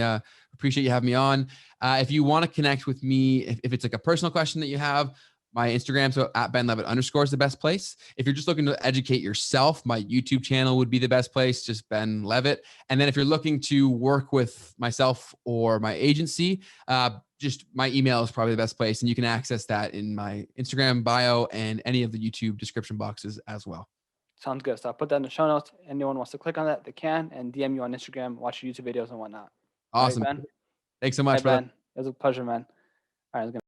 appreciate you having me on. If you want to connect with me, if it's like a personal question that you have, my Instagram, so at Ben Leavitt _ is the best place. If you're just looking to educate yourself, my YouTube channel would be the best place, just Ben Leavitt. And then if you're looking to work with myself or my agency, just my email is probably the best place. And you can access that in my Instagram bio and any of the YouTube description boxes as well. Sounds good. So I'll put that in the show notes. Anyone wants to click on that, they can, and DM you on Instagram, watch your YouTube videos and whatnot. Awesome. All right, Ben. Thanks so much, Ben. It was a pleasure, man. All right.